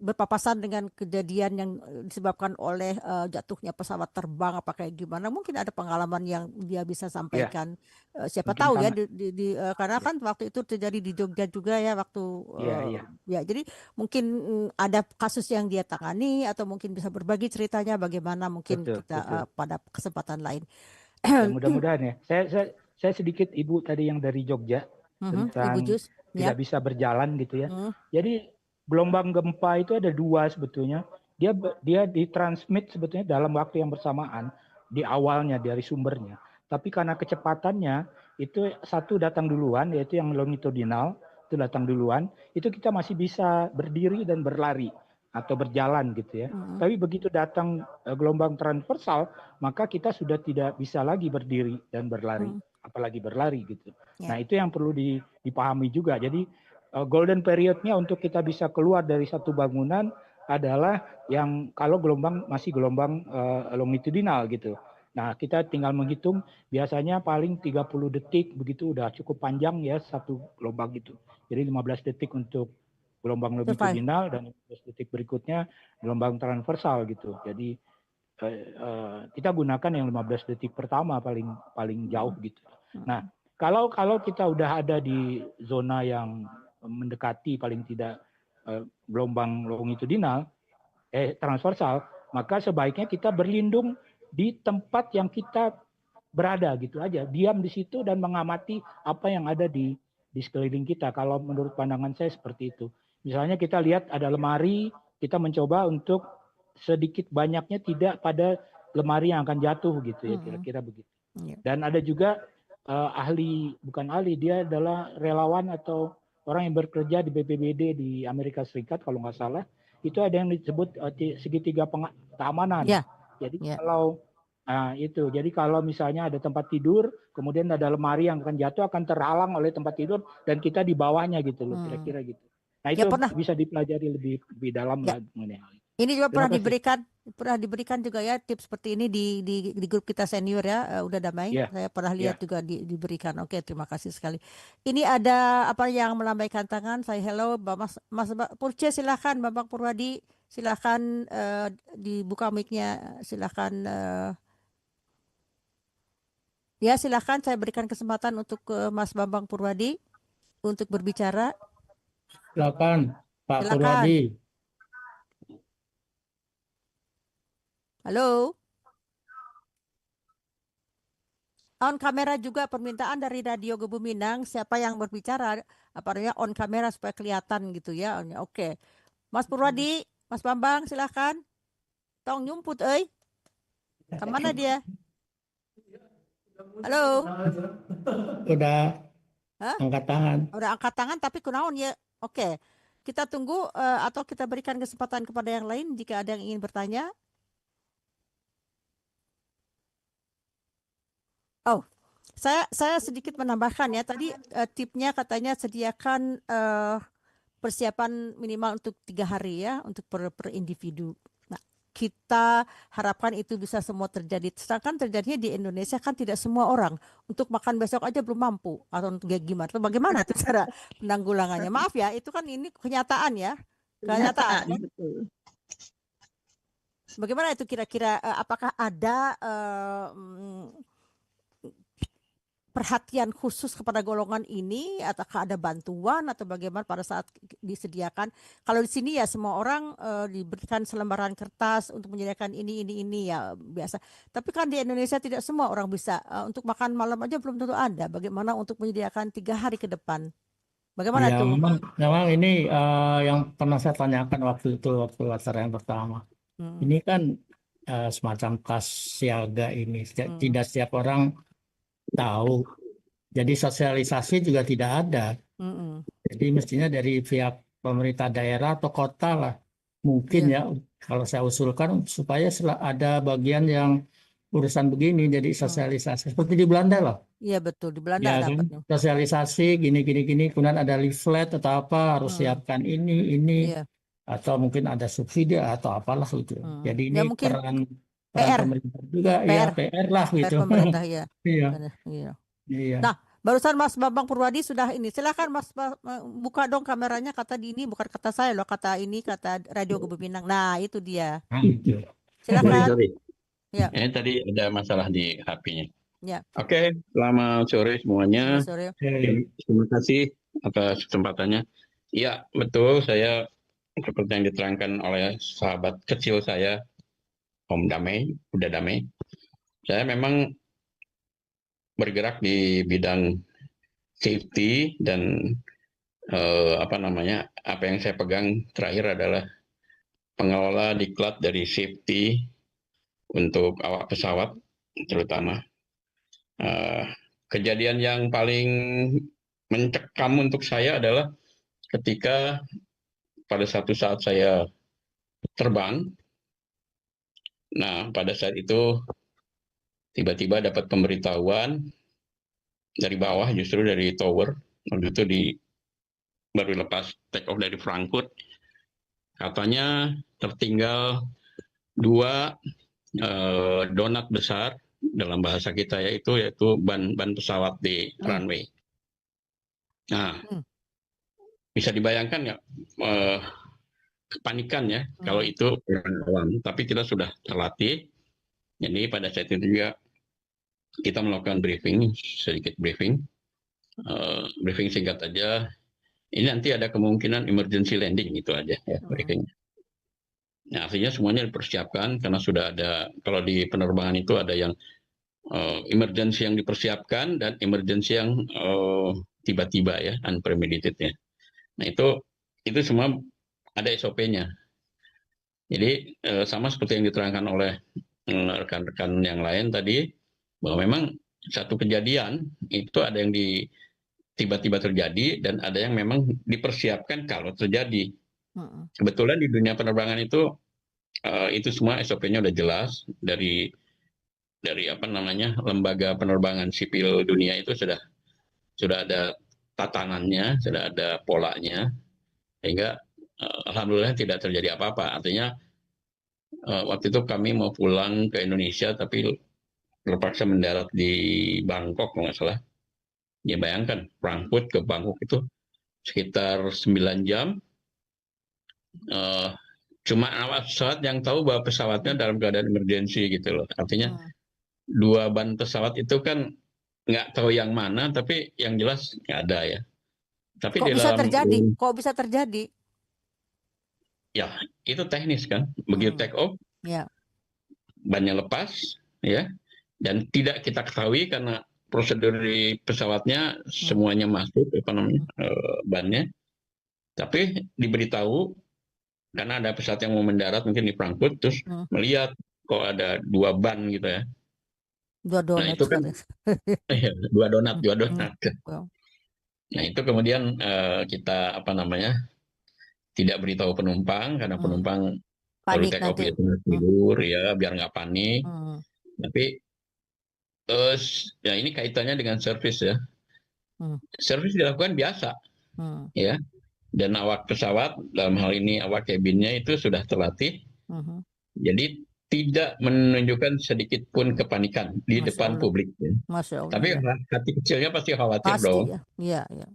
berpapasan dengan kejadian yang disebabkan oleh jatuhnya pesawat terbang apa kayak gimana. Mungkin ada pengalaman yang dia bisa sampaikan. Siapa mungkin tahu ya sama. karena kan waktu itu terjadi di Jogja juga ya waktu ya jadi mungkin ada kasus yang dia tangani atau mungkin bisa berbagi ceritanya bagaimana mungkin betul. pada kesempatan lain. Ya, mudah-mudahan ya. Saya sedikit Ibu tadi yang dari Jogja tentang Ibu Jus, tidak bisa berjalan gitu ya. Jadi gelombang gempa itu ada dua sebetulnya. Dia ditransmit sebetulnya dalam waktu yang bersamaan di awalnya dari sumbernya. Tapi karena kecepatannya itu satu datang duluan, yaitu yang longitudinal itu datang duluan. Itu kita masih bisa berdiri dan berlari atau berjalan gitu ya. Tapi begitu datang gelombang transversal, maka kita sudah tidak bisa lagi berdiri dan berlari, apalagi berlari gitu. Nah itu yang perlu dipahami juga. Jadi golden periodnya untuk kita bisa keluar dari satu bangunan adalah yang kalau masih gelombang longitudinal gitu. Nah kita tinggal menghitung biasanya paling 30 detik begitu udah cukup panjang ya satu gelombang itu. Jadi 15 detik untuk gelombang longitudinal dan 15 detik berikutnya gelombang transversal gitu. Jadi kita gunakan yang 15 detik pertama paling jauh gitu. Nah kalau kita udah ada di zona yang mendekati paling tidak gelombang longitudinal transversal, maka sebaiknya kita berlindung di tempat yang kita berada gitu aja, diam di situ dan mengamati apa yang ada di sekeliling kita. Kalau menurut pandangan saya seperti itu. Misalnya kita lihat ada lemari, kita mencoba untuk sedikit banyaknya tidak pada lemari yang akan jatuh gitu ya, kira-kira begitu. Dan ada juga bukan ahli, dia adalah relawan atau orang yang bekerja di BPBD di Amerika Serikat kalau nggak salah, itu ada yang disebut segitiga keamanan. Jadi jadi kalau misalnya ada tempat tidur, kemudian ada lemari yang akan jatuh, akan terhalang oleh tempat tidur dan kita di bawahnya gitu loh, kira-kira gitu. Nah itu bisa dipelajari lebih dalam mengenai hal itu. Ini juga pernah diberikan juga ya tips seperti ini di grup kita senior ya, udah Damai. Saya pernah lihat juga diberikan. Oke, terima kasih sekali. Ini ada apa yang melambaikan tangan? Saya hello, Mas Purce, silakan, Bambang Purwadi, silakan dibuka mic-nya, silakan. Ya silakan, saya berikan kesempatan untuk Mas Bambang Purwadi untuk berbicara. Silakan Pak Silakan. Purwadi. Halo. On kamera juga permintaan dari Radio Gebu Minang, siapa yang berbicara apa namanya on kamera supaya kelihatan gitu ya. Oke. Mas Purwadi, Mas Bambang silakan. Tong nyumput kemana dia? Halo. Udah Hah? angkat tangan. Udah angkat tangan tapi kunaon ya. Oke. Kita tunggu atau kita berikan kesempatan kepada yang lain jika ada yang ingin bertanya. Oh, saya sedikit menambahkan ya. Tadi tipnya katanya sediakan persiapan minimal untuk 3 hari ya untuk per individu. Nah, kita harapkan itu bisa semua terjadi. Sedangkan terjadinya di Indonesia kan tidak semua orang untuk makan besok aja belum mampu atau untuk gimana? Atau bagaimana itu cara penanggulangannya? Maaf ya, itu kan ini kenyataan ya. Kenyataan. Betul. Bagaimana itu kira-kira apakah ada perhatian khusus kepada golongan ini ataukah ada bantuan atau bagaimana pada saat disediakan? Kalau di sini ya semua orang diberikan selembaran kertas untuk menyediakan ini ya biasa. Tapi kan di Indonesia tidak semua orang bisa untuk makan malam aja belum tentu ada. Bagaimana untuk menyediakan 3 hari ke depan? Bagaimana Ya, tuh? memang ini yang pernah saya tanyakan waktu acara yang pertama. Ini kan semacam kas siaga ini. Tidak setiap orang tahu. Jadi sosialisasi juga tidak ada. Jadi mestinya dari pihak pemerintah daerah atau kota lah. Mungkin ya kalau saya usulkan supaya ada bagian yang urusan begini jadi sosialisasi seperti di Belanda lah. Iya betul, di Belanda Ya, kan? Sosialisasi gini kemudian ada leaflet atau apa harus siapkan ini atau mungkin ada subsidi atau apalah gitu. Jadi ini ya, mungkin peran PR pemerintah juga PR lah gitu. PR pemerintah ya. Iya. Nah, barusan Mas Bambang Purwadi sudah ini. Silakan Mas buka dong kameranya, kata di ini bukan kata saya loh, kata Radio Gebu Minang. Nah, itu dia. Silakan. Sorry. Ya. Ini tadi ada masalah di HP-nya. Ya. Oke, selamat sore semuanya. Sore. Terima kasih atas kesempatannya. Iya, betul. Saya seperti yang diterangkan oleh sahabat kecil saya, Om Damai, Udah Damai. Saya memang bergerak di bidang safety dan apa yang saya pegang terakhir adalah pengelola diklat dari safety untuk awak pesawat terutama. Kejadian yang paling mencekam untuk saya adalah ketika pada satu saat saya terbang. Nah, pada saat itu tiba-tiba dapat pemberitahuan dari bawah, justru dari tower. Waktu itu baru lepas take off dari Frankfurt. Katanya tertinggal 2 donat besar dalam bahasa kita yaitu ban pesawat di runway. Nah, bisa dibayangkan nggak kepanikan ya kalau itu orang awam. Tapi kita sudah terlatih. Jadi pada saat itu juga kita melakukan sedikit briefing singkat aja. Ini nanti ada kemungkinan emergency landing itu aja ya briefingnya. Nah, artinya semuanya dipersiapkan karena sudah ada, kalau di penerbangan itu ada yang emergency yang dipersiapkan dan emergency yang tiba-tiba ya, unpremeditated ya. Nah, itu semua ada SOP-nya. Jadi sama seperti yang diterangkan oleh rekan-rekan yang lain tadi, bahwa memang satu kejadian itu ada yang tiba-tiba terjadi dan ada yang memang dipersiapkan kalau terjadi. Kebetulan di dunia penerbangan itu semua SOP-nya udah jelas dari lembaga penerbangan sipil dunia itu sudah ada tatanannya, sudah ada polanya, sehingga alhamdulillah tidak terjadi apa-apa. Artinya waktu itu kami mau pulang ke Indonesia tapi terpaksa mendarat di Bangkok kalau nggak salah. Ya bayangkan Frankfurt ke Bangkok itu sekitar 9 jam. Cuma awak pesawat yang tahu bahwa pesawatnya dalam keadaan emergensi gitu loh. Artinya 2 ban pesawat itu kan nggak tahu yang mana, tapi yang jelas nggak ada ya. Tapi Kok di bisa dalam terjadi? Kok bisa terjadi? ya itu teknis kan. Begitu take off, Ya. bannya lepas, ya, dan tidak kita ketahui karena prosedur di pesawatnya semuanya masuk bannya. Tapi diberitahu karena ada pesawat yang mau mendarat mungkin di Frankfurt, terus melihat kok ada 2 ban gitu ya. Dua Nah donat. itu kan dua donat. Nah itu kemudian kita tidak beritahu penumpang karena penumpang baru Panik take off nanti. itu tidur ya biar nggak panik. Tapi ya ini kaitannya dengan servis ya. Servis dilakukan biasa, ya. Dan awak pesawat dalam hal ini awak kabinnya itu sudah terlatih. Jadi tidak menunjukkan sedikit pun kepanikan di Masya depan Allah. publik. Ya. Masya Allah, Tapi ya. hati kecilnya pasti khawatir Pasti dong. ya. Iya, iya.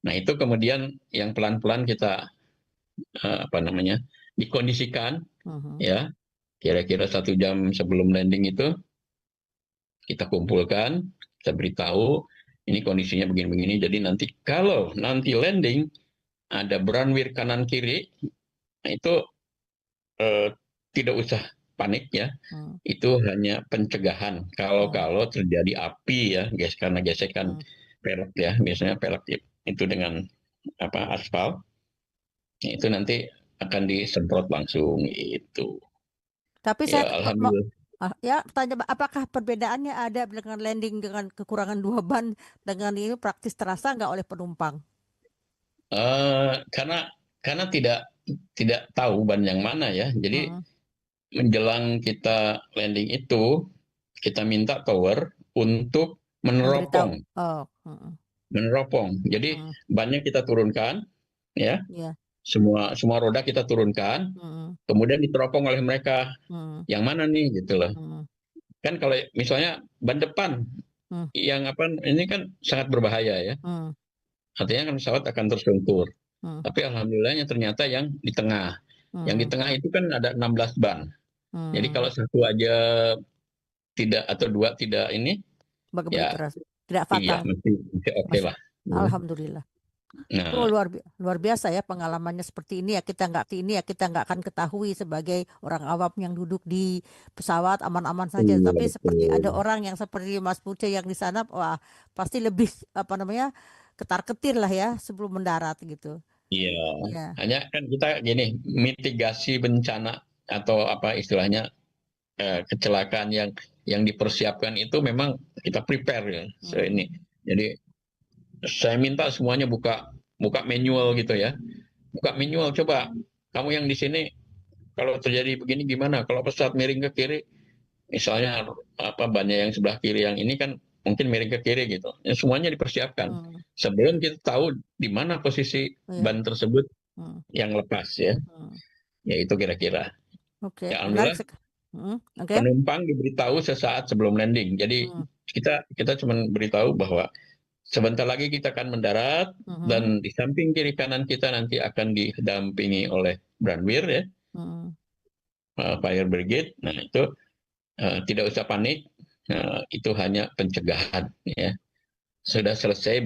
Nah itu kemudian yang pelan-pelan kita dikondisikan, ya kira-kira 1 jam sebelum landing itu kita kumpulkan, kita beritahu ini kondisinya begini-begini. Jadi nanti kalau nanti landing ada runway kanan kiri, nah itu tidak usah panik ya. Itu hanya pencegahan. Kalau terjadi api ya, karena gesekan pelek ya, biasanya pelek itu dengan aspal, itu nanti akan disemprot langsung itu. Tapi Ya, saya alhamdulillah. tanya, apakah perbedaannya ada dengan landing dengan kekurangan 2 ban dengan ini praktis terasa nggak oleh penumpang? Karena tidak tahu ban yang mana ya. Jadi menjelang kita landing itu kita minta tower untuk meneropong. Meneropong. Jadi bannya kita turunkan, ya. Semua roda kita turunkan, kemudian diteropong oleh mereka. Yang mana nih, gitu loh. Kan kalau misalnya ban depan, yang ini kan sangat berbahaya ya. Artinya kan pesawat akan tersungkur. Tapi alhamdulillahnya ternyata yang di tengah. Yang di tengah itu kan ada 16 ban. Jadi kalau satu aja tidak atau 2 tidak ini, ya tidak fatal. Iya, masih oke lah. Alhamdulillah. Nah, luar biasa ya pengalamannya seperti ini ya, kita nggak akan ketahui sebagai orang awam yang duduk di pesawat aman-aman saja. Tapi seperti ada orang yang seperti Mas Puce yang di sana, wah pasti lebih ketar-ketir lah ya sebelum mendarat gitu. Iya. Hanya kan kita gini, mitigasi bencana atau istilahnya kecelakaan yang dipersiapkan itu memang kita prepare ya. Ini. Jadi saya minta semuanya buka manual gitu ya. Buka manual, coba kamu yang di sini kalau terjadi begini gimana? Kalau pesawat miring ke kiri, misalnya bannya yang sebelah kiri yang ini kan mungkin miring ke kiri gitu. Ya, semuanya dipersiapkan. Sebelum kita tahu di mana posisi ban tersebut yang lepas ya. Ya itu kira-kira. Ya, alhamdulillah penumpang diberitahu sesaat sebelum landing. Jadi kita cuma beritahu bahwa sebentar lagi kita akan mendarat dan di samping kiri kanan kita nanti akan didampingi oleh Branwir ya, Fire Brigade. Nah itu tidak usah panik, itu hanya pencegahan ya. Sudah selesai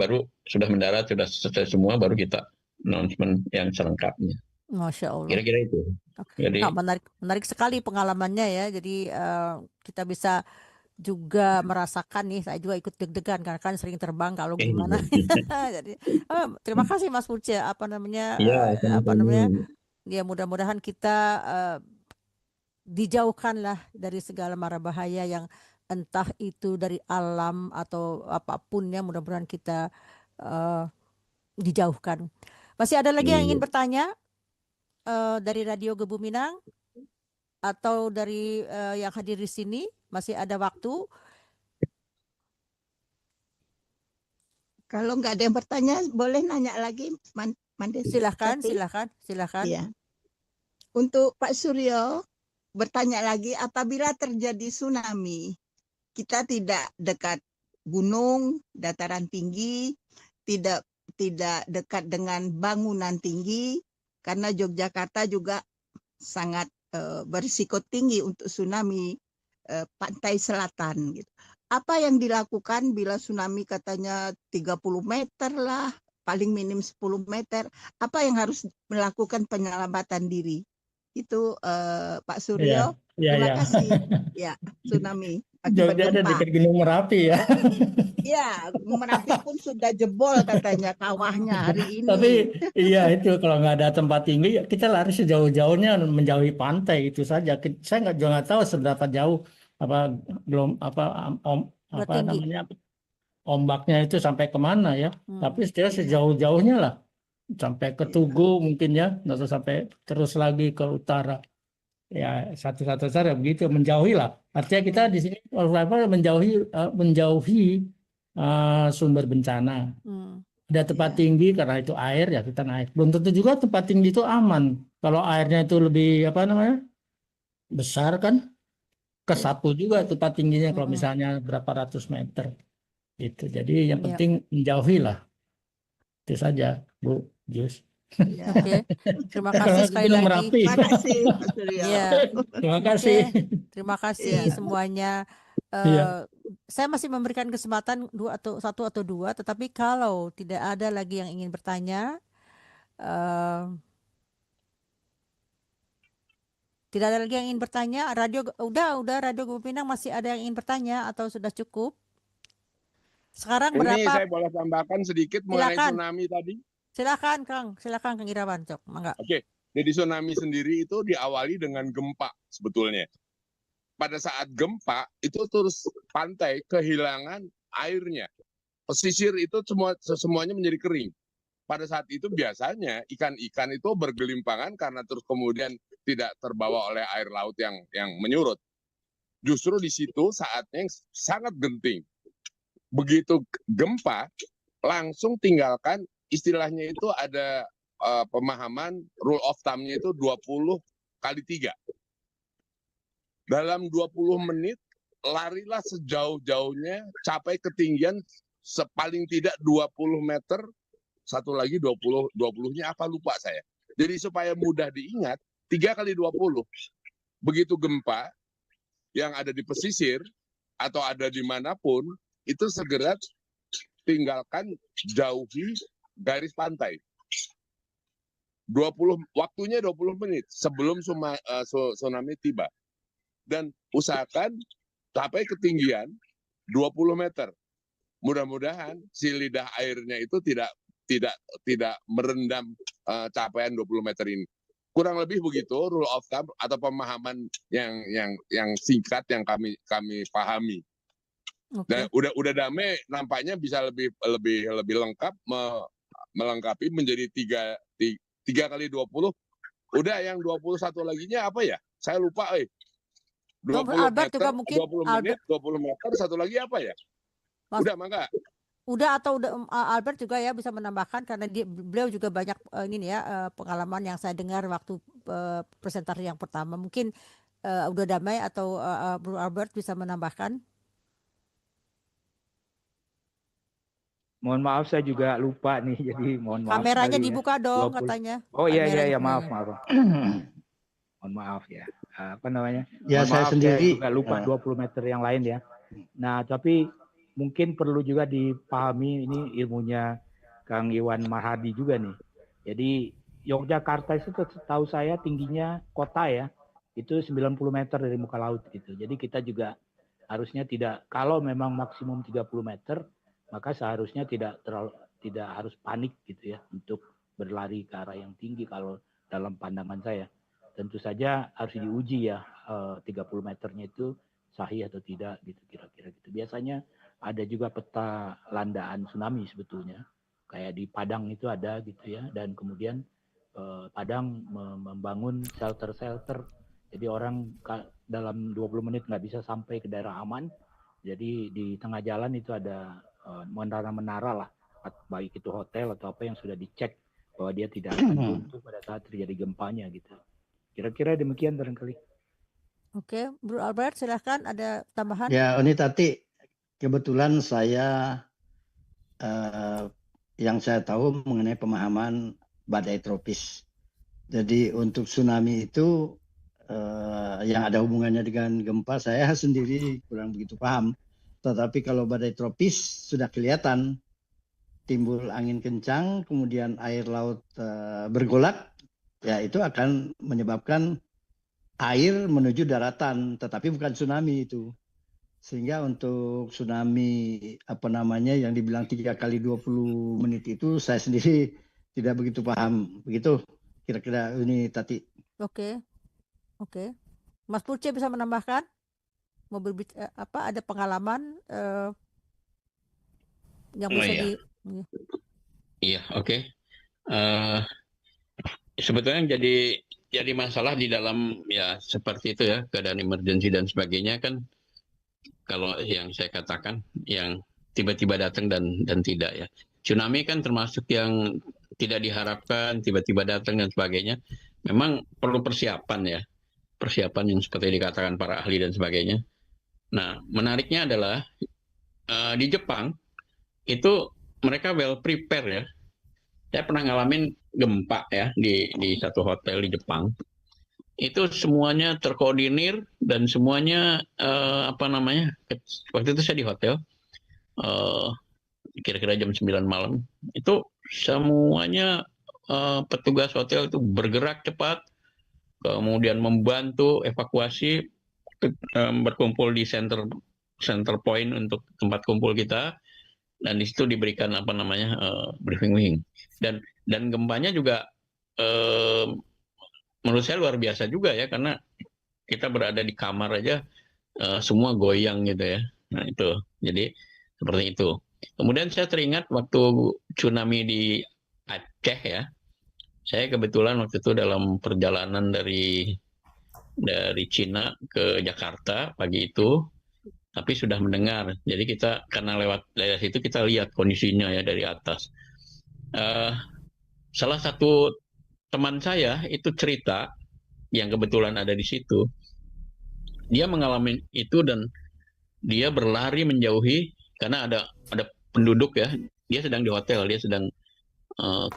sudah mendarat, sudah selesai semua baru kita announcement yang selengkapnya. Masya Allah. Kira-kira itu. Jadi menarik sekali pengalamannya ya. Jadi kita bisa juga merasakan nih, saya juga ikut deg-degan karena kan sering terbang kalau gimana. Jadi terima kasih Mas Puce ya, mudah-mudahan kita dijauhkan lah dari segala mara bahaya yang entah itu dari alam atau apapun ya, mudah-mudahan kita dijauhkan. Masih ada lagi yang ingin bertanya dari Radio Gebu Minang atau dari yang hadir di sini? Masih ada waktu. Kalau nggak ada yang bertanya, boleh nanya lagi, Mandes. Silahkan. Ya. Untuk Pak Suryo, bertanya lagi, apabila terjadi tsunami, kita tidak dekat gunung, dataran tinggi, tidak dekat dengan bangunan tinggi, karena Yogyakarta juga sangat berisiko tinggi untuk tsunami pantai selatan gitu. Apa yang dilakukan bila tsunami katanya 30 meter lah, paling minim 10 meter, apa yang harus melakukan penyelamatan diri? Itu Pak Suryo. Terima kasih. Ya, tsunami akibat Jogja ada gempa. dekat Gunung Merapi ya. Ya, Merapi pun sudah jebol katanya kawahnya hari ini. Tapi iya itu kalau nggak ada tempat tinggi kita lari sejauh-jauhnya menjauhi pantai itu saja. Saya nggak tahu seberapa jauh namanya ombaknya itu sampai kemana ya. Tapi setidaknya sejauh-jauhnya lah sampai ke Tugu mungkin ya, atau sampai terus lagi ke utara. Ya satu-satu saja begitu menjauhi lah. Artinya kita di sini menjauhi sumber bencana. Ada tempat tinggi karena itu air ya kita naik. Belum tentu juga tempat tinggi itu aman. Kalau airnya itu lebih besar kan kesapu juga tempat tingginya kalau misalnya berapa ratus meter. Itu. Jadi yang penting menjauhi lah. Itu saja Bu Jus. Ya. Oke, terima kasih sekali lagi. Terima kasih, Pak Suryo. Ya. Terima kasih. Terima kasih semuanya. Saya masih memberikan kesempatan satu atau dua, tetapi kalau tidak ada lagi yang ingin bertanya, tidak ada lagi yang ingin bertanya. Radio Gubernur masih ada yang ingin bertanya atau sudah cukup? Sekarang ini berapa? Saya boleh tambahkan sedikit mengenai tsunami tadi. Silakan Kang Irawan, Cok. Mangga. Oke, jadi tsunami sendiri itu diawali dengan gempa sebetulnya. Pada saat gempa itu terus pantai kehilangan airnya. Pesisir itu semuanya menjadi kering. Pada saat itu biasanya ikan-ikan itu bergelimpangan karena terus kemudian tidak terbawa oleh air laut yang menyurut. Justru di situ saatnya yang sangat genting. Begitu gempa, langsung tinggalkan. Istilahnya itu ada pemahaman rule of thumb-nya itu 20 kali 3. Dalam 20 menit larilah sejauh-jauhnya capai ketinggian sepaling tidak 20 meter, satu lagi 20-nya apa lupa saya. Jadi supaya mudah diingat 3 kali 20. Begitu gempa yang ada di pesisir atau ada dimanapun itu segera tinggalkan jauhi garis pantai. 20 menit sebelum tsunami tiba. Dan usahakan capai ketinggian 20 meter. Mudah-mudahan si lidah airnya itu tidak merendam capaian 20 meter ini. Kurang lebih begitu rule of thumb atau pemahaman yang singkat yang kami pahami. Dan udah damai nampaknya bisa lebih lengkap melengkapi menjadi 3 kali 20. Udah yang 21 laginya apa ya? Saya lupa 20 Albert meter, juga mungkin 20 menit, 20 meter, satu lagi apa ya? Udah mangga. Udah Albert juga ya bisa menambahkan karena beliau juga banyak pengalaman yang saya dengar waktu presentasi yang pertama. Mungkin udah damai atau Bro Albert bisa menambahkan. Mohon maaf saya juga lupa nih, jadi mohon maaf. Kameranya dibuka dong katanya. Oh iya maaf. Mohon maaf ya. Apa namanya? Ya saya sendiri juga lupa 20 meter yang lain ya. Nah tapi mungkin perlu juga dipahami ini ilmunya Kang Iwan Mahadi juga nih. Jadi Yogyakarta itu setahu saya tingginya kota ya itu 90 meter dari muka laut gitu. Jadi kita juga harusnya tidak, kalau memang maksimum 30 meter maka seharusnya tidak harus panik gitu ya untuk berlari ke arah yang tinggi kalau dalam pandangan saya. Tentu saja harus diuji ya 30 meternya itu sahih atau tidak gitu kira-kira gitu. Biasanya ada juga peta landaan tsunami sebetulnya. Kayak di Padang itu ada gitu ya, dan kemudian Padang membangun shelter. Jadi orang dalam 20 menit nggak bisa sampai ke daerah aman. Jadi di tengah jalan itu ada menara lah, baik itu hotel atau apa yang sudah dicek bahwa dia tidak akan runtuh pada saat terjadi gempanya gitu. Kira-kira demikian barangkali. Oke, Bro Albert silahkan ada tambahan. Ya, ini tadi kebetulan saya yang saya tahu mengenai pemahaman badai tropis. Jadi untuk tsunami itu yang ada hubungannya dengan gempa saya sendiri kurang begitu paham. Tetapi kalau badai tropis sudah kelihatan timbul angin kencang, kemudian air laut bergolak, ya itu akan menyebabkan air menuju daratan, tetapi bukan tsunami itu. Sehingga untuk tsunami yang dibilang 3 kali 20 menit itu saya sendiri tidak begitu paham. Begitu kira-kira ini Tati. Oke. Mas Purce bisa menambahkan? Ada pengalaman yang bisa Iya, oke. Sebetulnya jadi masalah di dalam ya seperti itu ya, keadaan emergency dan sebagainya kan, kalau yang saya katakan yang tiba-tiba datang dan tidak ya. Tsunami kan termasuk yang tidak diharapkan, tiba-tiba datang dan sebagainya. Memang perlu persiapan ya. Persiapan yang seperti dikatakan para ahli dan sebagainya. Nah, menariknya adalah di Jepang itu mereka well prepare ya. Saya pernah ngalamin gempa ya di satu hotel di Jepang. Itu semuanya terkoordinir dan semuanya waktu itu saya di hotel kira-kira jam 9 malam. Itu semuanya petugas hotel itu bergerak cepat, kemudian membantu evakuasi, berkumpul di center point untuk tempat kumpul kita, dan di situ diberikan briefing. Dan gempanya juga menurut saya luar biasa juga ya, karena kita berada di kamar aja semua goyang gitu ya. Nah itu, jadi seperti itu. Kemudian saya teringat waktu tsunami di Aceh ya, saya kebetulan waktu itu dalam perjalanan dari Cina ke Jakarta pagi itu, tapi sudah mendengar. Jadi kita karena lewat daerah situ kita lihat kondisinya ya dari atas. Salah satu teman saya itu cerita yang kebetulan ada di situ. Dia mengalami itu dan dia berlari menjauhi karena ada penduduk ya. Dia sedang di hotel, dia sedang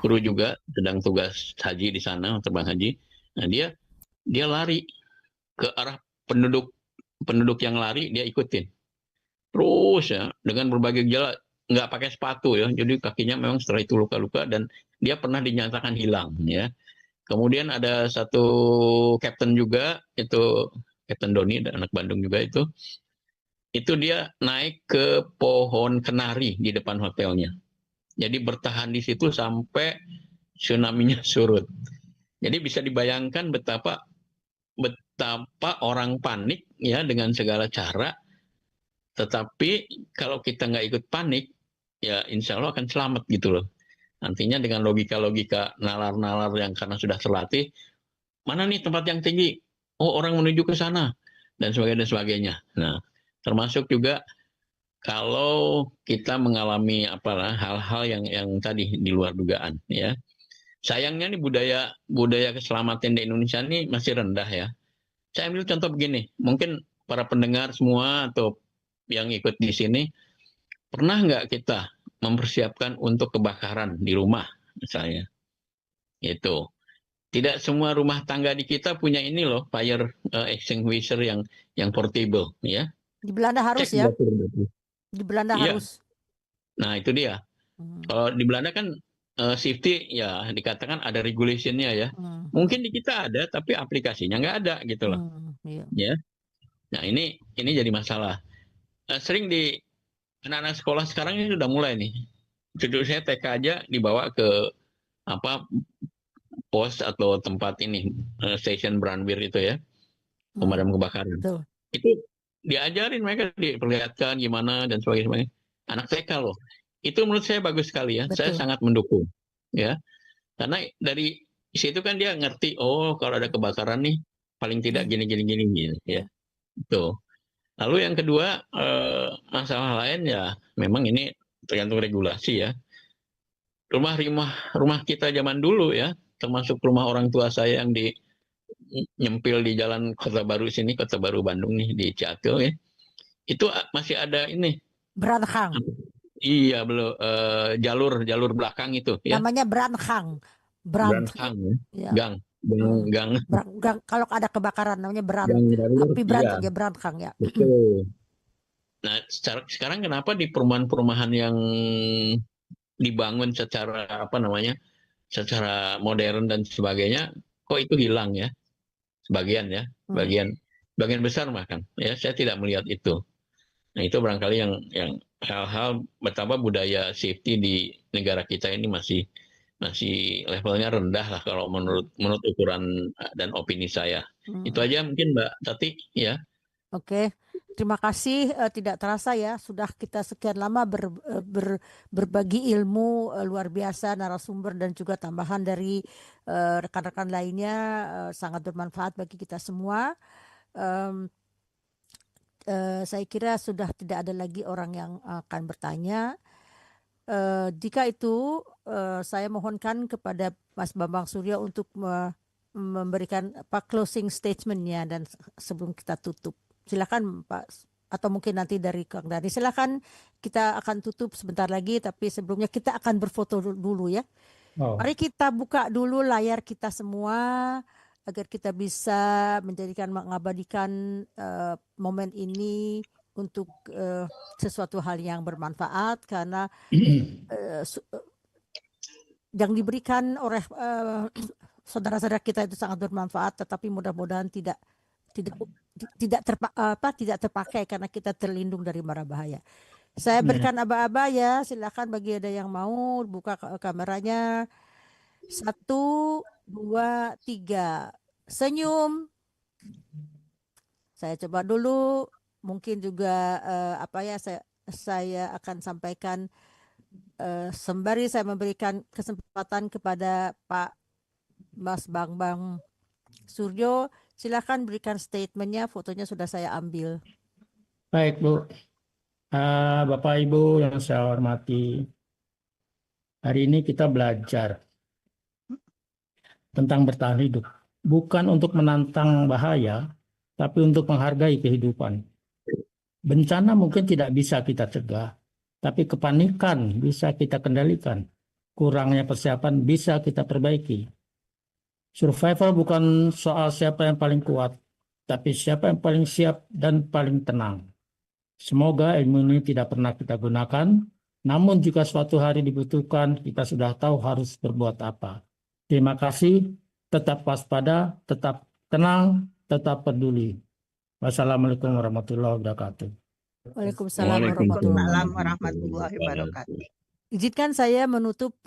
kru juga, sedang tugas haji di sana, terbang haji. Nah, dia lari ke arah penduduk yang lari, dia ikutin. Terus ya, dengan berbagai gejala, nggak pakai sepatu ya, jadi kakinya memang setelah itu luka-luka dan dia pernah dinyatakan hilang ya. Kemudian ada satu kapten juga, itu Kapten Doni, anak Bandung juga itu dia naik ke pohon kenari di depan hotelnya. Jadi bertahan di situ sampai tsunami-nya surut. Jadi bisa dibayangkan betapa orang panik ya dengan segala cara. Tetapi kalau kita nggak ikut panik, ya insya Allah akan selamat gitu loh. Nantinya dengan logika-logika nalar-nalar yang karena sudah terlatih, mana nih tempat yang tinggi? Oh, orang menuju ke sana dan sebagainya. Nah, termasuk juga kalau kita mengalami hal-hal yang tadi di luar dugaan ya. Sayangnya nih budaya keselamatan di Indonesia ini masih rendah ya. Saya ambil contoh begini, mungkin para pendengar semua atau yang ikut di sini, pernah nggak kita mempersiapkan untuk kebakaran di rumah misalnya? Itu. Tidak semua rumah tangga di kita punya ini loh, fire extinguisher yang portable ya. Di Belanda harus ya. Di Belanda iya. harus. Nah itu dia. Kalau di Belanda kan safety ya dikatakan ada regulation-nya ya. Mungkin di kita ada tapi aplikasinya nggak ada gitu loh. Iya. Ya. Nah ini jadi masalah. Sering di anak-anak sekolah sekarang ini sudah mulai nih. Cucu saya TK aja dibawa ke pos atau tempat ini station Branwir itu ya, pemadam kebakaran. Betul. Itu diajarin mereka, diperlihatkan gimana dan sebagainya. Anak TK loh. Itu menurut saya bagus sekali ya. Betul. Saya sangat mendukung ya. Karena dari situ kan dia ngerti, oh kalau ada kebakaran nih paling tidak gini ya. Itu. Lalu yang kedua masalah lain ya memang ini tergantung regulasi ya. Rumah kita zaman dulu ya, termasuk rumah orang tua saya yang nyempil di Jalan Kota Baru sini, Kota Baru Bandung nih di Ciatil ya. Itu masih ada ini. Brankhang. Iya, belum jalur belakang itu ya. Namanya Brankhang. Brankhang ya. Gang. Kalau ada kebakaran namanya api berantak ya, Brankhang ya. Betul. Nah, sekarang kenapa di perumahan-perumahan yang dibangun secara secara modern dan sebagainya, kok itu hilang ya, sebagian ya, bagian besar bahkan ya, saya tidak melihat itu. Nah itu barangkali yang hal-hal betapa budaya safety di negara kita ini masih levelnya rendah lah kalau menurut ukuran dan opini saya. Itu aja mungkin Mbak Tati ya. Oke, terima kasih. Tidak terasa ya, sudah kita sekian lama berbagi ilmu luar biasa, narasumber dan juga tambahan dari rekan-rekan lainnya sangat bermanfaat bagi kita semua. Saya kira sudah tidak ada lagi orang yang akan bertanya. Jika itu saya mohonkan kepada Mas Bambang Suryo untuk memberikan closing statement-nya dan sebelum kita tutup. Silakan Pak, atau mungkin nanti dari Kang Dhani. Silakan, kita akan tutup sebentar lagi, tapi sebelumnya kita akan berfoto dulu ya. Mari kita buka dulu layar kita semua agar kita bisa mengabadikan momen ini untuk sesuatu hal yang bermanfaat, karena yang diberikan oleh saudara-saudara kita itu sangat bermanfaat, tetapi mudah-mudahan tidak terpakai karena kita terlindung dari mara bahaya. Saya berikan aba-aba ya, silakan bagi ada yang mau buka kameranya. 1, 2, 3, senyum. Saya coba dulu, mungkin juga saya akan sampaikan sembari saya memberikan kesempatan kepada Pak Mas Bambang Suryo. Silakan berikan statementnya, fotonya sudah saya ambil. Baik Bu, Bapak Ibu yang saya hormati, hari ini kita belajar tentang bertahan hidup. Bukan untuk menantang bahaya, tapi untuk menghargai kehidupan. Bencana mungkin tidak bisa kita cegah, tapi kepanikan bisa kita kendalikan. Kurangnya persiapan bisa kita perbaiki. Survival bukan soal siapa yang paling kuat, tapi siapa yang paling siap dan paling tenang. Semoga ilmu ini tidak pernah kita gunakan, namun jika suatu hari dibutuhkan, kita sudah tahu harus berbuat apa. Terima kasih, tetap waspada, tetap tenang, tetap peduli. Wassalamualaikum warahmatullahi wabarakatuh. Waalaikumsalam warahmatullahi wabarakatuh. Izinkan saya menutup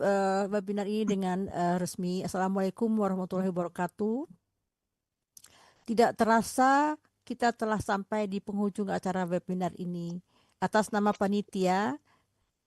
webinar ini dengan resmi. Assalamualaikum warahmatullahi wabarakatuh. Tidak terasa kita telah sampai di penghujung acara webinar ini. Atas nama panitia,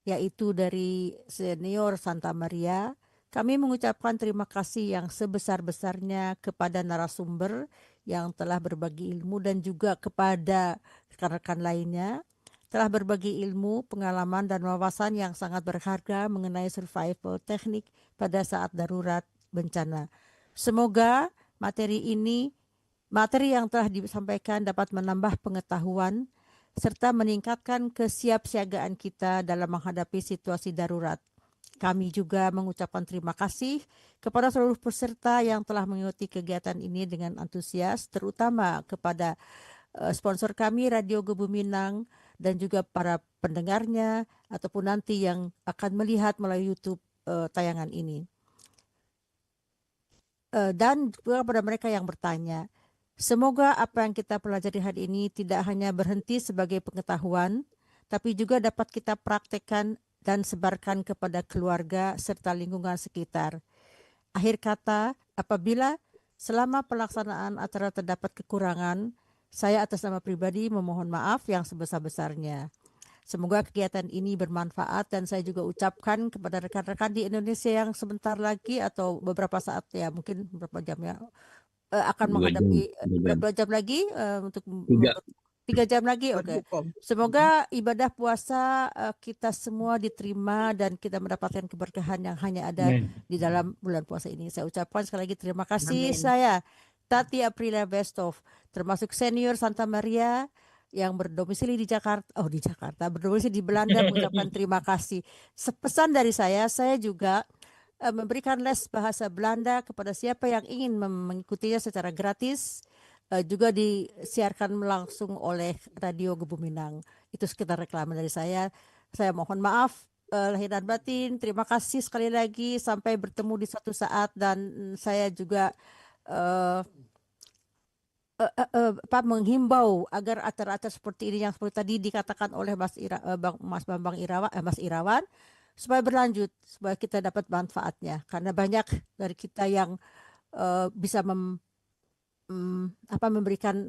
yaitu dari Senior Santa Maria, kami mengucapkan terima kasih yang sebesar-besarnya kepada narasumber yang telah berbagi ilmu dan juga kepada rekan-rekan lainnya telah berbagi ilmu, pengalaman, dan wawasan yang sangat berharga mengenai survival teknik pada saat darurat bencana. Semoga materi yang telah disampaikan dapat menambah pengetahuan serta meningkatkan kesiapsiagaan kita dalam menghadapi situasi darurat. Kami juga mengucapkan terima kasih kepada seluruh peserta yang telah mengikuti kegiatan ini dengan antusias, terutama kepada sponsor kami Radio Gebuminang dan juga para pendengarnya ataupun nanti yang akan melihat melalui YouTube tayangan ini. Dan juga kepada mereka yang bertanya, semoga apa yang kita pelajari hari ini tidak hanya berhenti sebagai pengetahuan, tapi juga dapat kita praktekkan dan sebarkan kepada keluarga serta lingkungan sekitar. Akhir kata, apabila selama pelaksanaan acara terdapat kekurangan, saya atas nama pribadi memohon maaf yang sebesar-besarnya. Semoga kegiatan ini bermanfaat dan saya juga ucapkan kepada rekan-rekan di Indonesia yang sebentar lagi atau beberapa saat ya, mungkin beberapa jam ya, akan menghadapi beberapa jam lagi untuk 3 jam lagi. Oke. Semoga ibadah puasa kita semua diterima dan kita mendapatkan keberkahan yang hanya ada di dalam bulan puasa ini. Saya ucapkan sekali lagi terima kasih. Amin. Saya Tati Aprilia Bestov, termasuk Senior Santa Maria yang berdomisili di Jakarta, berdomisili di Belanda, mengucapkan terima kasih. Pesan dari saya juga memberikan les bahasa Belanda kepada siapa yang ingin mengikutinya secara gratis. Juga disiarkan langsung oleh Radio Gebuminang. Itu sekitar reklame dari saya. Saya mohon maaf lahir dan batin. Terima kasih sekali lagi. Sampai bertemu di suatu saat, dan saya juga menghimbau agar acara-acara seperti ini yang seperti tadi dikatakan oleh Mas Bambang Irawan, Mas Irawan, supaya berlanjut, supaya kita dapat manfaatnya. Karena banyak dari kita yang bisa memberikan